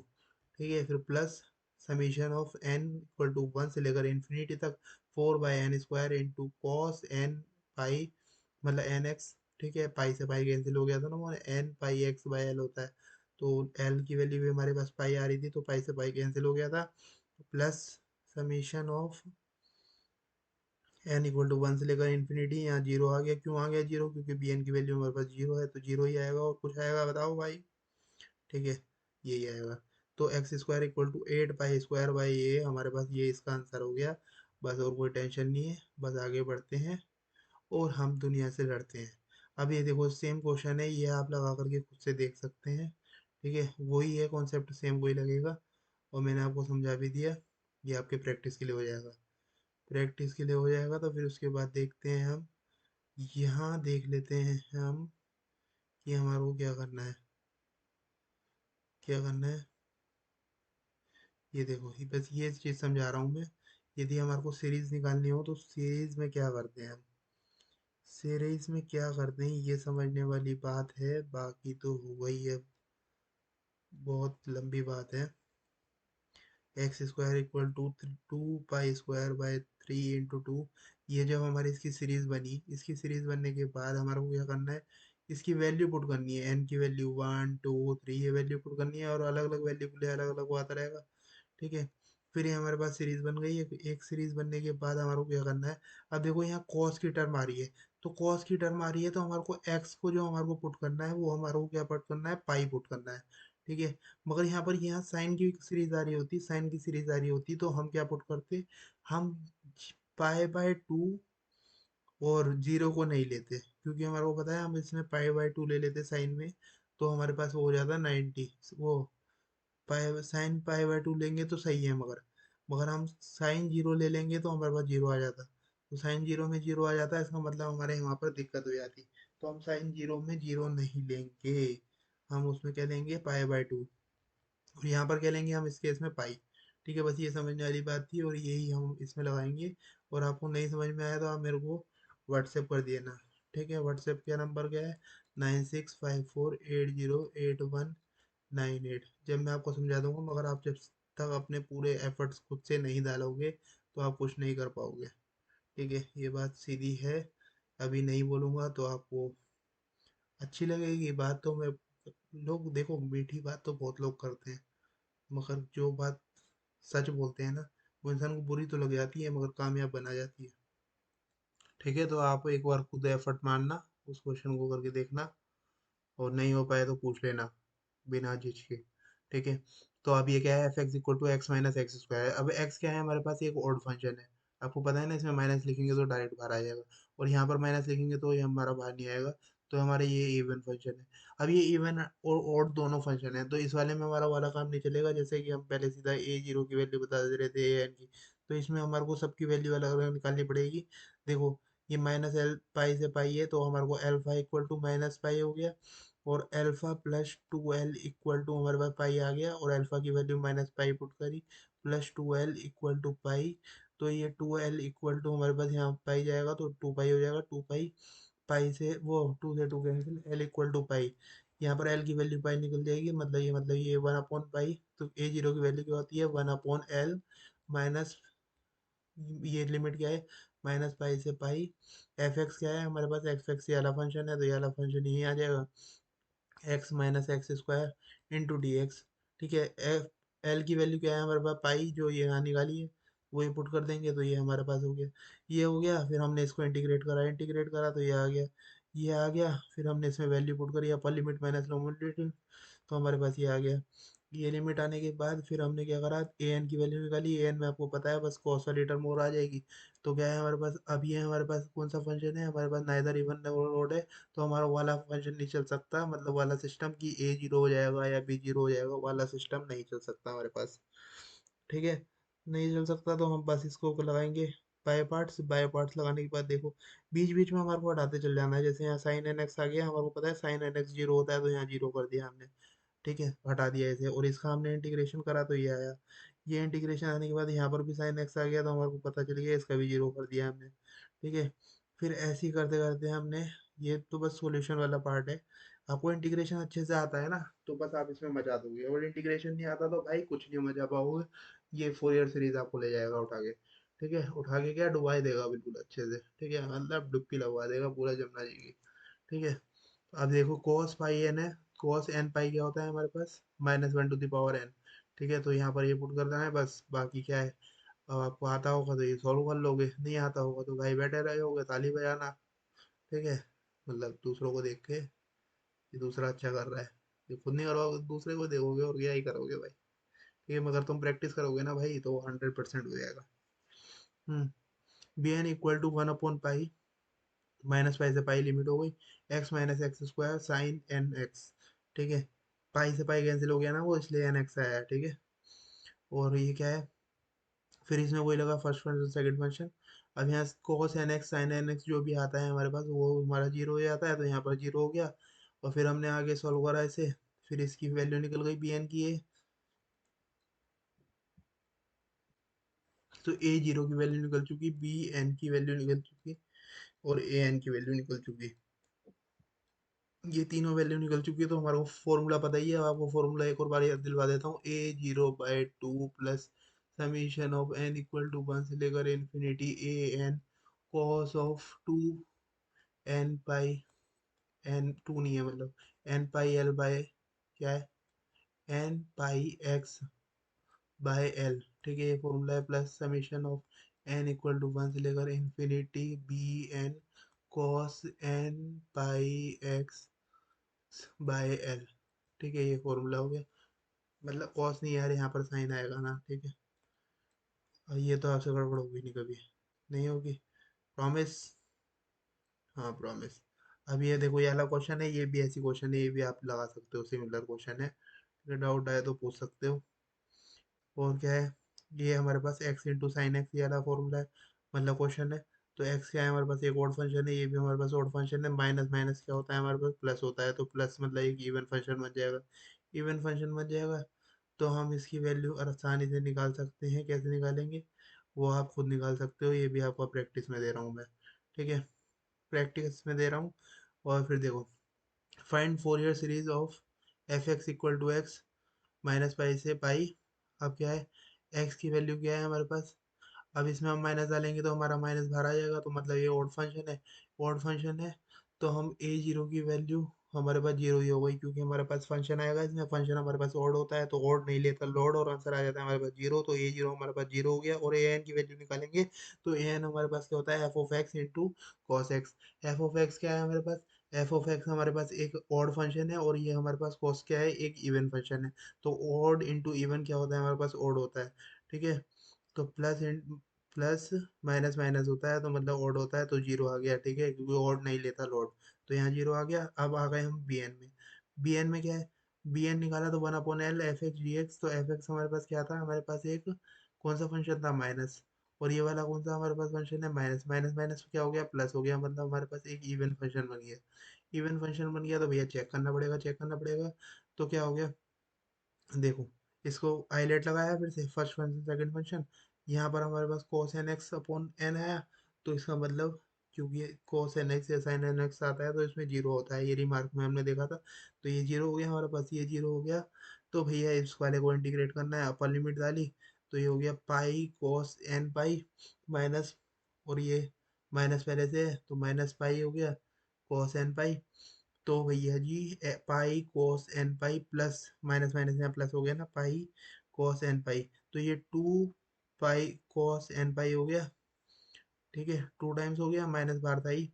ठीक है, फिर plus summation of n equal to 1 से लेकर इन्फिनिटी तक, 4/n² इंटू कॉस n पाई, मतलब एन एक्स। ठीक है, पाई से पाई कैंसिल हो गया था ना, वो n πx/l होता है। तो l की वैल्यू भी हमारे पास पाई आ रही थी, तो पाई से पाई कैंसिल हो गया था। Plus summation of n equal to 1 से लेकर इन्फिनिटी, यहाँ 0 आ गया। क्यों आ गया 0? क्योंकि बी एन की वैल्यू हमारे पास 0 है, तो 0 ही आएगा, और कुछ आएगा बताओ भाई। ठीक है, यही आएगा। तो x² इक्वल टू 8 पाई² बाई हमारे पास ये इसका आंसर हो गया। बस और कोई टेंशन नहीं है, बस आगे बढ़ते हैं और हम दुनिया से लड़ते हैं। अब ये देखो, सेम क्वेश्चन है, ये आप लगा करके खुद से देख सकते हैं। ठीक है, वही है कॉन्सेप्ट, सेम वही लगेगा, और मैंने आपको समझा भी दिया। ये आपके प्रैक्टिस के लिए हो जाएगा, प्रैक्टिस के लिए हो जाएगा। तो फिर उसके बाद देखते हैं हम, यहाँ देख लेते हैं हम कि हमारे को क्या करना है, क्या करना है। ये देखो, बस ये चीज़ समझा रहा हूँ मैं। यदि हमारे को सीरीज निकालनी हो तो सीरीज में क्या करते हैं हम, सीरीज में क्या करते हैं ये समझने वाली बात है, बाकी तो हो गई है, बहुत लंबी बात है। x² इक्वल टू 2 पाई² बाई 3 इंटू 2, ये जब हमारी इसकी सीरीज बनी, इसकी सीरीज बनने के बाद हमारे को क्या करना है, इसकी वैल्यू पुट करनी है, n की वैल्यू 1 2 3, ये वैल्यू पुट करनी है, और अलग अलग वैल्यू के लिए अलग अलग वो आता रहेगा। ठीक है, फिर ये हमारे पास सीरीज बन गई है। एक सीरीज बनने के बाद हमारे को क्या करना है, अब देखो यहाँ कॉस की टर्म आ रही है, तो कॉस की टर्म आ रही है तो हमारे को एक्स को जो हमारे को पुट करना है, वो हमारे को क्या पुट करना है, पाई पुट करना है। ठीक है, मगर यहाँ साइन की सीरीज आ रही होती, साइन की सीरीज आ रही होती, तो हम क्या पुट करते, हम π/2 और 0 को नहीं लेते, क्योंकि हमारे को पता है हम इसमें π/2 ले लेते साइन में, तो हमारे पास वो हो जाता 90। वो पाई साइन π/2 लेंगे तो सही है, मगर मगर हम साइन 0 ले लेंगे तो हमारे पास 0 आ जाता। तो साइन 0 में 0 आ जाता है, इसका मतलब हमारे यहाँ पर दिक्कत हो जाती। तो हम साइन 0 में 0 नहीं लेंगे, हम उसमें क्या लेंगे, π/2, और यहाँ पर क्या लेंगे हम इस केस में पाई। ठीक है, बस ये समझने वाली बात थी, और यही हम इसमें लगाएंगे। और आपको नहीं समझ में आया तो आप मेरे को व्हाट्सएप कर देना। ठीक है, व्हाट्सएप का नंबर क्या है, 9654808198। जब मैं आपको समझा दूंगा, मगर आप जब तक अपने पूरे एफर्ट्स खुद से नहीं डालोगे तो आप कुछ नहीं कर पाओगे। ठीक है, ये बात सीधी है, अभी नहीं बोलूँगा तो आपको अच्छी लगेगी बात। तो मैं, लोग देखो, मीठी बात तो बहुत लोग करते हैं, मगर जो बात सच बोलते हैं ना, वो इंसान को बुरी तो लग जाती है मगर कामयाब बना जाती है। ठीक है, तो आप एक बार खुद एफर्ट मारना, उस क्वेश्चन को करके देखना, और नहीं हो पाए तो पूछ लेना बिना झिझके। ठीक है, तो अब ये क्या है, f x equal to x minus x square. अब एक्स क्या है हमारे पास, एक ऑड फंक्शन है, आपको पता है ना, इसमें माइनस लिखेंगे तो डायरेक्ट बाहर आ जाएगा, और यहाँ पर माइनस लिखेंगे तो ये हमारा बाहर नहीं आएगा। तो हमारे ये इवन फंक्शन है। अब ये इवन और ऑड दोनों फंक्शन है, तो इस वाले में हमारा वाला काम नहीं चलेगा, जैसे कि हम पहले सीधा ए जीरो की वैल्यू बता दे रहे थे ए एन की। तो इसमें हमारे को सबकी वैल्यू अलग अलग निकालनी पड़ेगी। देखो, ये माइनस एल पाई से पाई है, तो हमारे को alpha equal to minus pi हो गया, और alpha plus two l equal to हमारे पास पाई आ गया, और अल्फा की वैल्यू माइनस पाई पुट करी, plus two l equal to pi. तो ये टू एल इक्वल टू हमारे पास यहाँ पाई जाएगा, तो टू पाई हो जाएगा, टू पाई, पाई से वो टू से two cancel, l equal to pi. यहाँ पर एल की वैल्यू पाई निकल जाएगी, मतलब ये वन अपॉन पाई, तो ए जीरो की वैल्यू क्या होती है, वन अपॉन एल माइनस, ये लिमिट क्या है, माइनस पाई से पाई। एफ एक्स क्या है हमारे पास, एक्स एक्स ये वाला फंक्शन है, तो ये वाला फंक्शन यही आ जाएगा, x minus x square into d x. ठीक है, एफ एल की वैल्यू क्या है हमारे पास, पाई, जो ये यहाँ निकाली है वही पुट कर देंगे, तो ये हमारे पास हो गया। ये हो गया, फिर हमने इसको इंटीग्रेट करा तो ये आ गया, ये आ गया, फिर हमने इसमें वैल्यू पुट करी, upper limit minus lower limit, तो हमारे पास ये आ गया। ये लिमिट आने के बाद फिर हमने क्या करा, ए एन की वैल्यू निकाली, ए एन में आपको पता है बस कॉस वाली टर्म और आ जाएगी। तो क्या है हमारे पास, अब ये हमारे पास कौन सा फंक्शन है, हमारे पास नाइदर इवन नॉर ऑड है, तो हमारा वाला फंक्शन नहीं चल सकता, मतलब वाला सिस्टम की ए जीरो हो जाएगा या बी जीरो हो जाएगा, वाला सिस्टम नहीं चल सकता हमारे पास। ठीक है, नहीं चल सकता, तो हम बस इसको लगाएंगे बाय पार्ट्स लगाने के बाद देखो, बीच बीच में हमारे को हटाते चल जाना है, जैसे यहाँ साइन एन एक्स आ गया, हमारे को पता है साइन एन एक्स जीरो होता है, तो यहाँ जीरो कर दिया हमने। ठीक है, हटा दिया इसे, और इसका हमने इंटीग्रेशन करा तो ये आया। ये इंटीग्रेशन आने के बाद यहाँ पर भी साइन एक्स आ गया, तो हमारे को पता चल गया, इसका भी जीरो कर दिया हमने। ठीक है, फिर ऐसे ही करते करते हमने, ये तो बस सॉल्यूशन वाला पार्ट है। आपको इंटीग्रेशन अच्छे से आता है ना, तो बस आप इसमें मजा दोगे, और इंटीग्रेशन नहीं आता तो भाई कुछ नहीं मजा पाओगे। ये फोरियर सीरीज आपको ले जाएगा उठा के। ठीक है, उठा के क्या डुबाई देगा बिल्कुल अच्छे से, ठीक है, मतलब डुबकी लगवा देगा पूरा जमना जी की। ठीक है, अब देखो cos पाई एन है, cos एन पाई क्या होता है हमारे पास, minus one to the power n. ठीक है, तो यहाँ पर ये पुट कर देना है बस, बाकी क्या है, अब आपको आता होगा तो ये सॉल्व कर लोगे, नहीं आता होगा तो भाई बैठे रहे होगे ताली बजाना। ठीक है, मतलब दूसरों को देख के कि दूसरा अच्छा कर रहा है, ये खुद नहीं करोगे दूसरे को देखोगे और क्या ही करोगे भाई। ठीक है, मगर तुम प्रैक्टिस करोगे ना भाई तो 100% हो जाएगा। B n equal to one upon pi, minus pi से पाई लिमिट हो गई, x minus x square sine n x. ठीक है, पाई से पाई कैंसिल हो गया ना वो, इसलिए एन एक्स आया। ठीक है, और ये क्या है, फिर इसमें वही लगा फर्स्ट फंक्शन सेकंड फंक्शन। अब यहाँ cos n x sine n x जो भी आता है हमारे पास वो हमारा जीरो हो जाता है, तो यहाँ पर जीरो हो गया, और फिर हमने आगे सॉल्व करा इसे, फिर इसकी वैल्यू निकल गई बी एन की ए। तो ए जीरो की वैल्यू निकल चुकी, बी एन की वैल्यू निकल चुकी, और ए एन की वैल्यू निकल चुकी। ये तीनों वैल्यू निकल चुकी है, तो हमारे को फॉर्मूला पता ही है, अब आपको फॉर्मूला एक और बार याद दिलवा देता हूँ, a zero by two plus summation of n equal to one से लेकर infinity a n cos of two n pi, n two नहीं है मतलब, एन पाई एल बाय क्या है, n pi x by l. ठीक है, ये फॉर्मूला है, plus summation of n equal to one से लेकर infinity b n cos n pi x by l. ठीक है, ये फॉर्मूला हो गया, मतलब कॉस नहीं यार, यहाँ पर साइन आएगा ना। ठीक है, और ये तो आपसे गड़बड़ होगी नहीं कभी, नहीं होगी, प्रॉमिस। हाँ प्रॉमिस। अब ये देखो, ये वाला क्वेश्चन है, ये भी ऐसी क्वेश्चन है, ये भी आप लगा सकते हो, सिमिलर क्वेश्चन है, अगर डाउट आए तो पूछ सकते हो। और क्या है, ये हमारे पास एक्स इंटू साइन एक्स ये वाला फॉर्मूला है, मतलब क्वेश्चन है। तो एक्स क्या है हमारे पास, एक ऑड फंक्शन है, ये भी हमारे पास ऑड फंक्शन है, माइनस माइनस क्या होता है हमारे पास, प्लस होता है, तो प्लस मतलब एक इवन फंक्शन बन जाएगा, इवन फंक्शन बन जाएगा। तो हम इसकी वैल्यू आसानी से निकाल सकते हैं, कैसे निकालेंगे वो आप खुद निकाल सकते हो, ये भी आपको प्रैक्टिस में दे रहा हूँ मैं। ठीक है, प्रैक्टिस में दे रहा हूँ। और फिर देखो, find Fourier series of f x equal to x minus pi से पाई। अब क्या है, एक्स की वैल्यू क्या है हमारे पास, अब इसमें हम माइनस डालेंगे तो हमारा माइनस बाहर आ जाएगा, तो मतलब ये ऑड फंक्शन है, ऑड फंक्शन है। तो हम ए जीरो की वैल्यू हमारे पास जीरो ही हो गई, क्योंकि हमारे पास फंक्शन आएगा, इसमें फंक्शन हमारे पास ऑड होता है, तो ऑड नहीं लेता लॉड, और आंसर आ जाता है हमारे पास जीरो, तो ए जीरो हमारे पास जीरो हो गया। और ए एन की वैल्यू निकालेंगे, तो ए एन हमारे पास क्या होता है, f of x into cos x. F of x क्या है हमारे पास, एफ ऑफ एक्स हमारे पास एक ऑड फंक्शन है, और ये हमारे पास कॉस क्या है, एक इवन फंक्शन है। तो ऑड इंटू इवन क्या होता है हमारे पास, ऑड होता है। ठीक है, तो प्लस माइनस माइनस होता है, तो मतलब ऑड होता है, तो जीरो आ गया। ठीक है, क्योंकि ऑड नहीं लेता लॉड, तो यहाँ 0 आ गया। अब आ गए हम bn में। bn में क्या है, bn निकाला तो 1/l F x d x. तो एफ एक्स हमारे पास क्या था, हमारे पास एक कौन सा फंक्शन था, माइनस। और ये वाला कौन सा हमारे पास फंक्शन है, माइनस। माइनस माइनस क्या हो गया, प्लस हो गया, मतलब हमारे पास एक इवन फंक्शन बन गया। इवन फंक्शन बन गया तो भैया चेक करना पड़ेगा, चेक करना पड़ेगा। तो क्या हो गया, देखो, इसको हाईलाइट लगाया फिर से, फर्स्ट फंक्शन सेकंड फंक्शन। यहाँ पर हमारे पास cos n x upon n आया। तो इसका मतलब, क्योंकि cos एन एक्स या sin एन एक्स आता है तो इसमें जीरो होता है, ये रिमार्क में हमने देखा था। तो ये जीरो हो गया हमारे पास, ये जीरो हो गया। तो भैया इस वाले को इंटीग्रेट करना है, अपर लिमिट डाली। तो ये हो गया पाई cos एन पाई माइनस, और ये माइनस पहले से है तो माइनस पाई हो गया cos एन पाई। तो भैया जी pi cos n pi plus, minus minus यहाँ प्लस हो गया ना, पाई कोस एन पाई। तो ये 2 पाई कोस एन पाई हो गया। ठीक है, 2 टाइम्स हो गया, माइनस बाहर था ही।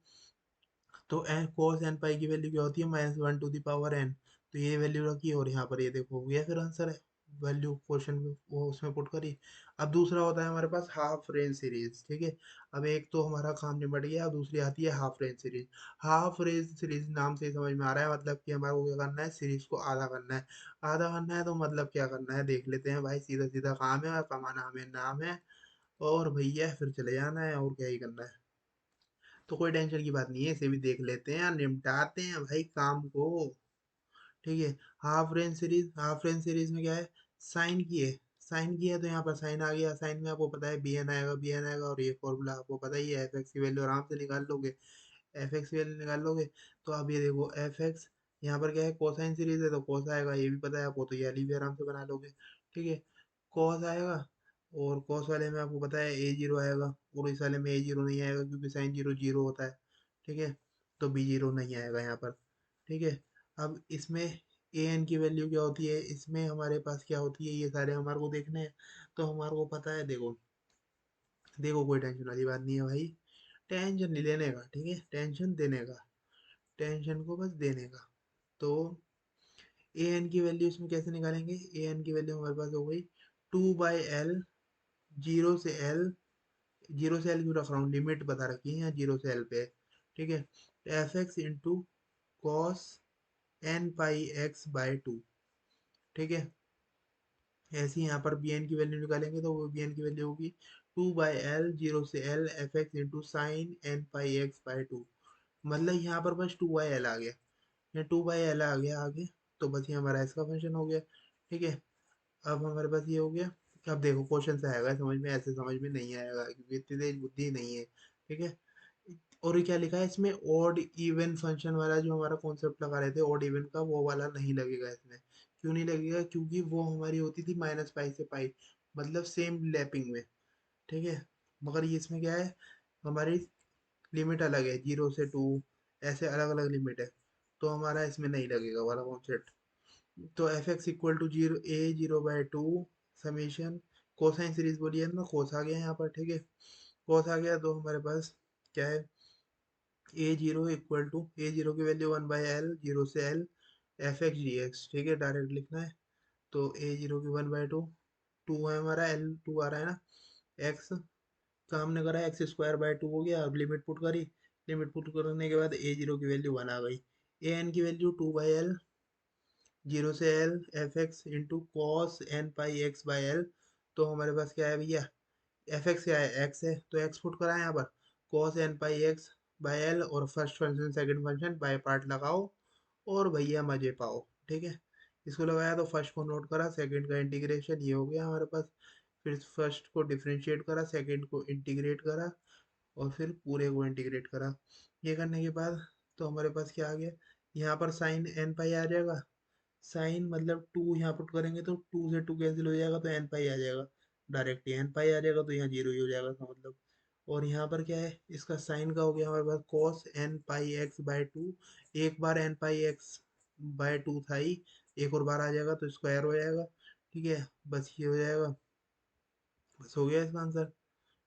तो एन कोस एन पाई की वैल्यू क्या होती है, -1 टू द पावर n। तो ये वैल्यू रखी और यहाँ पर ये देखो हो गया फिर आंसर है, वैल्यू क्वेश्चन में वो उसमें पुट करी। अब दूसरा होता है हमारे पास हाफ रेंज सीरीज। ठीक है, अब एक तो हमारा काम निपट गया, अब दूसरी आती है half range series. Half range series नाम से ही समझ में आ रहा है, मतलब कि हमारे को क्या करना है, सीरीज को आधा करना है। आधा करना है तो मतलब क्या करना है, देख लेते हैं भाई, सीधा सीधा काम है और कमाना हमें नाम है। और भैया फिर चले जाना है, और क्या ही करना है। तो कोई टेंशन की बात नहीं है, इसे भी देख लेते हैं, निपटाते हैं भाई काम को। ठीक है, हाफ रेंज सीरीज में क्या है, साइन की है। साइन की है तो यहाँ पर साइन आ गया, साइन में आपको पता है bn आएगा, bn आएगा, और ये फॉर्मूला आपको पता ही है, एफ एक्स की वैल्यू आराम से निकाल लोगे, एफ एक्स की वैल्यू निकाल लोगे। तो अब ये देखो एफ एक्स, यहाँ पर क्या है, कोसाइन सीरीज है तो कोस आएगा, ये भी पता है आपको, तो ये वाली भी आराम से बना लोगे। ठीक है, कॉस आएगा, और कॉस वाले में आपको पता है a0 आएगा, और इस वाले में a0 नहीं आएगा क्योंकि साइन जीरो जीरो होता है। ठीक है, तो b0 नहीं आएगा यहाँ पर। ठीक है, अब इसमें ए एन की वैल्यू क्या होती है, इसमें हमारे पास क्या होती है, ये सारे हमारे को देखने हैं। तो हमारे को पता है, देखो देखो, कोई टेंशन वाली बात नहीं है भाई, टेंशन नहीं लेने का, ठीक है, टेंशन देने का, टेंशन को बस देने का। तो ए एन की वैल्यू इसमें कैसे निकालेंगे, ए एन की वैल्यू हमारे पास हो गई 2/l, जीरो से एल। जीरो से एल क्यों रख रहा हूँ, लिमिट बता रखी है यहाँ, जीरो से एल पे है। ठीक है, f x into cos n pi x by two. ठीक है, ऐसे ही यहाँ पर बी एन की वैल्यू निकालेंगे तो वो बी एन की वैल्यू होगी 2/l, जीरो से l f x into sine n pi x by two. मतलब यहाँ पर बस 2/l आ गया, यहाँ 2/l आ गया आगे। तो बस ये हमारा इसका फंक्शन हो गया। ठीक है, अब हमारे पास ये हो गया। अब देखो क्वेश्चन से आएगा समझ में, ऐसे समझ में नहीं आएगा क्योंकि इतनी तेज बुद्धि नहीं है। ठीक है, और ये क्या लिखा है इसमें, ऑड इवन फंक्शन वाला जो हमारा कॉन्सेप्ट लगा रहे थे ऑड इवन का, वो वाला नहीं लगेगा इसमें। क्यों नहीं लगेगा, क्योंकि वो हमारी होती थी माइनस पाई से पाई, मतलब सेम लैपिंग में। ठीक है, मगर ये इसमें क्या है, हमारी लिमिट अलग है, 0 से 2, ऐसे अलग अलग लिमिट है। तो हमारा इसमें नहीं लगेगा वाला कॉन्सेप्ट। तो f x equal to zero, a0/2 summation cosine series बोलिए ना, कोस आ गया यहाँ पर। ठीक है, कोस आ गया तो हमारे पास क्या है, a0 इक्वल टू, a0 की वैल्यू 1/l, जीरो से l f x d x. ठीक है, डायरेक्ट लिखना है। तो a0 की 1/2, टू है हमारा, एल टू आ रहा है ना, एक्स का हमने करा, x² बाई 2 हो गया। अब लिमिट पुट करी, लिमिट पुट करने के बाद a0 की वैल्यू 1 आ गई, ए एन की वैल्यू 2/l, जीरो से l f x into cos n pi x by l. तो हमारे पास क्या है भैया, एफ एक्स क्या है, एक्स है, तो एक्स पुट करा यहाँ पर, cos n pi x by l, और first function second function by part लगाओ, और भैया मजे पाओ। ठीक है, इसको लगाया तो फर्स्ट को नोट करा, सेकंड का इंटीग्रेशन, ये हो गया हमारे पास। फिर फर्स्ट को डिफरेंशिएट करा, सेकंड को इंटीग्रेट करा, और फिर पूरे को इंटीग्रेट करा। ये करने के बाद तो हमारे पास क्या आ गया, यहाँ पर साइन एन पाई आ जाएगा। साइन मतलब टू यहाँ पुट करेंगे तो टू से टू कैंसिल हो जाएगा, तो एन पाई आ जाएगा, डायरेक्ट एन पाई आ जाएगा, तो यहाँ जीरो ही हो जाएगा इसका मतलब। और यहाँ पर क्या है, इसका साइन का हो गया हमारे पास cos n pi x by two. एक बार n pi x by two था ही, एक और बार आ जाएगा तो स्क्वायर हो जाएगा। ठीक है, बस ये हो जाएगा, बस हो गया इसका आंसर।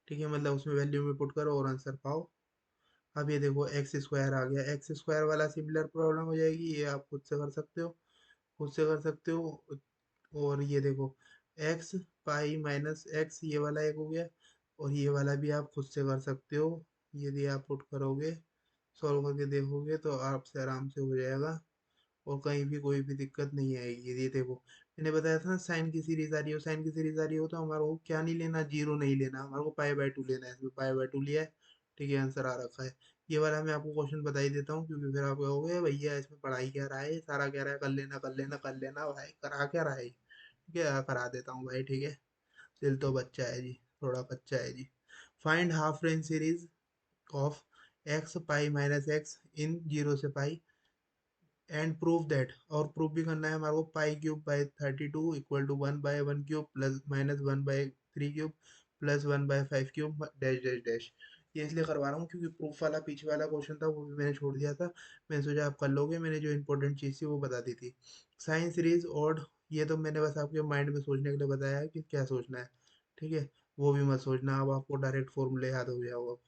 ठीक है, मतलब उसमें वैल्यू में पुट करो और आंसर पाओ। अब ये देखो एक्स स्क्वायर आ गया, एक्स स्क्वायर वाला सिमिलर प्रॉब्लम हो जाएगी, ये आप खुद से कर सकते हो, खुद से कर सकते हो। और ये देखो एक्स पाई माइनस एक्स, ये वाला एक हो गया, और ये वाला भी आप खुद से कर सकते हो, यदि आप पुट करोगे सॉल्व करके देखोगे तो आपसे आराम से हो जाएगा, और कहीं भी कोई भी दिक्कत नहीं आएगी। ये देखो, मैंने बताया था ना, साइन की सीरीज आ रही हो, साइन की सीरीज आ रही हो तो हमारे को क्या नहीं लेना, जीरो नहीं लेना, हमारे को पाई/2 लेना है। इसमें पाई/2 लिया है, ठीक है, आंसर आ रखा है। ये वाला मैं आपको क्वेश्चन बता ही देता हूँ, क्योंकि फिर आप कहोगे भैया इसमें पढ़ाई क्या रहा है, सारा क्या रहा है, कर लेना कर लेना कर लेना, भाई करा क्या रहा है, ठीक है, करा देता हूँ भाई, ठीक है। दिल तो बच्चा है जी, थोड़ा बच्चा है जी। Find half range series of x pi minus x in zero से पाई, एंड प्रूव दैट, और प्रूव भी करना है हमारे को, पाई³ by 32 equal to 1/1³ plus minus 1/3³ plus 1/5³ dash dash dash. ये इसलिए करवा रहा हूँ क्योंकि प्रूफ वाला पीछे वाला क्वेश्चन था वो भी मैंने छोड़ दिया था। मैंने सोचा आप कर लोगे, मैंने जो इंपॉर्टेंट चीज़ थी वो बता दी थी। साइन सीरीज और, ये तो मैंने बस आपके माइंड में सोचने के लिए बताया है कि क्या सोचना है, ठीक है। वो भी मत सोचना, अब आपको डायरेक्ट फॉर्मूले याद हो जाओ अब,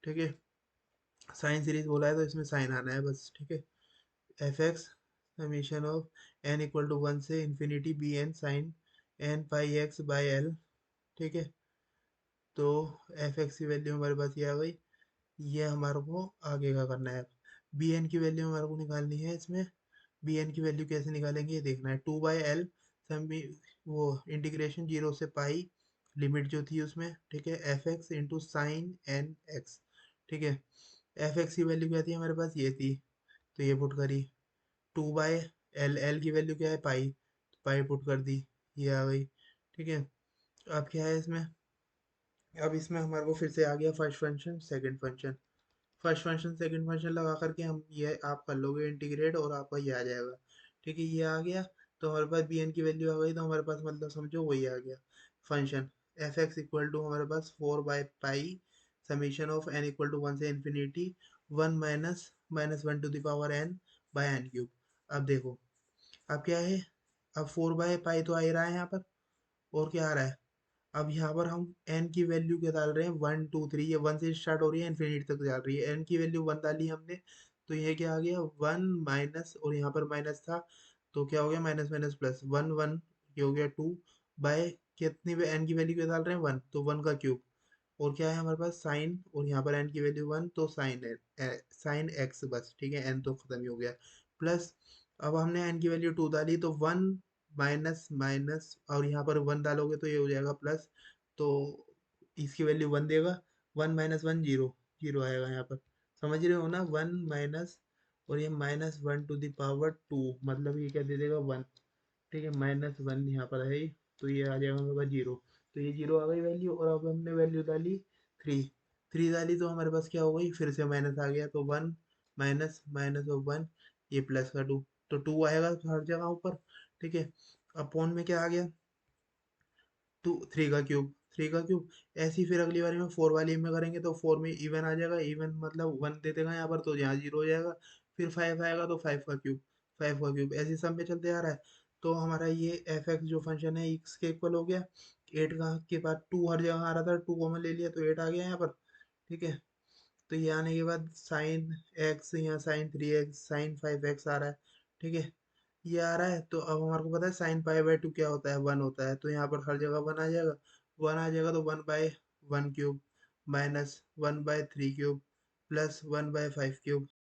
ठीक है। साइन सीरीज बोला है तो इसमें साइन आना है बस, ठीक है। F x summation of n equal to 1 से infinity b n sine n pi x by l, ठीक है। तो एफ एक्स की वैल्यू हमारे पास ये आ गई। ये हमारे को आगे का करना है। बी एन की वैल्यू हमारे को निकालनी है इसमें। बी एन की वैल्यू कैसे निकालेंगे ये देखना है, 2/L समी, वो इंटीग्रेशन जीरो से पाई, लिमिट जो थी उसमें, ठीक है, f x into sine n x, ठीक है। एफ एक्स की वैल्यू क्या थी हमारे पास, ये थी, तो ये पुट करी। 2/L, एल की वैल्यू क्या है, पाई, तो पाई पुट कर दी, ये आ गई, ठीक है। अब क्या है इसमें, अब इसमें हमारे को फिर से आ गया first function second function. First function second function लगा करके हम, ये आप कर लोगे इंटीग्रेट और आपका ये आ जाएगा, ठीक है, ये आ गया। तो हमारे पास बी एन की वैल्यू आ गई, तो हमारे पास मतलब समझो वही आ गया function. F x equal to हमारे पास 4/पाई summation of n equal to 1 से infinity 1 minus minus 1 to the power n by n³। अब देखो, अब क्या है, अब 4/पाई तो आ ही रहा है यहाँ पर, और क्या आ रहा है, अब यहाँ पर हम n की वैल्यू क्या डाल रहे हैं, 1 2 3, ये 1 से स्टार्ट हो रही है, इन्फिनिटी तक जा रही है, n की वैल्यू 1 डाली हमने, तो ये क्या आ गया 1 माइनस, और यहाँ पर माइनस था, तो क्या हो गया माइनस माइनस प्लस 1 1, ये हो गया 2 बाय, कितनी n की वैल्यू क्या डाल रहे हैं 1, तो 1 का क्यूब, और क्या है हमारे पास साइन, और यहाँ पर n की वैल्यू 1, तो साइन एक्स बस, ठीक है, n तो खत्म ही हो गया, प्लस, अब हमने n की वैल्यू 2 डाली, तो 1 माइनस माइनस, और यहाँ पर 1 डालोगे तो ये हो जाएगा प्लस, तो इसकी वैल्यू 1 देगा, 1 - 1 जीरो, जीरो आएगा यहाँ पर, समझ रहे हो ना, 1 माइनस, और ये -1 टू द पावर 2, मतलब ये क्या दे देगा 1, ठीक है, -1 यहाँ पर है ही, तो ये आ जाएगा हमारे पास जीरो, तो ये जीरो आ गई वैल्यू, और अब हमने वैल्यू डाली 3, 3 डाली तो हमारे पास क्या हो गई, फिर से माइनस आ गया, तो 1 माइनस माइनस ऑफ 1, ये प्लस का 2, तो 2 आएगा हर जगह ऊपर, ठीक है। अपॉन में क्या आ गया, 3 का क्यूब, 3 का क्यूब। ऐसे ही फिर अगली बारी में 4 वाली में करेंगे तो 4 में इवन आ जाएगा, इवन मतलब 1 दे देगा यहाँ पर, तो यहाँ जीरो हो जाएगा, फिर 5 आएगा तो 5 का क्यूब, 5 का क्यूब, ऐसे सब में चलते आ रहा है। तो हमारा ये एफ एक्स जो फंक्शन है एक्स के इक्वल हो गया, 8 का के बाद 2 हर जगह आ रहा था, 2 कॉमन ले लिया तो 8 आ गया यहाँ पर, ठीक है। तो ये आने के बाद साइन एक्स, यहाँ साइन 3x, साइन 5x आ रहा है, ठीक है, ये आ रहा है। तो अब हमारे को पता है sin π/2 क्या होता है, 1 होता है, तो यहाँ पर हर जगह 1 आ जाएगा, 1 आ जाएगा, तो 1/1³ माइनस 1/3³ प्लस 1/5³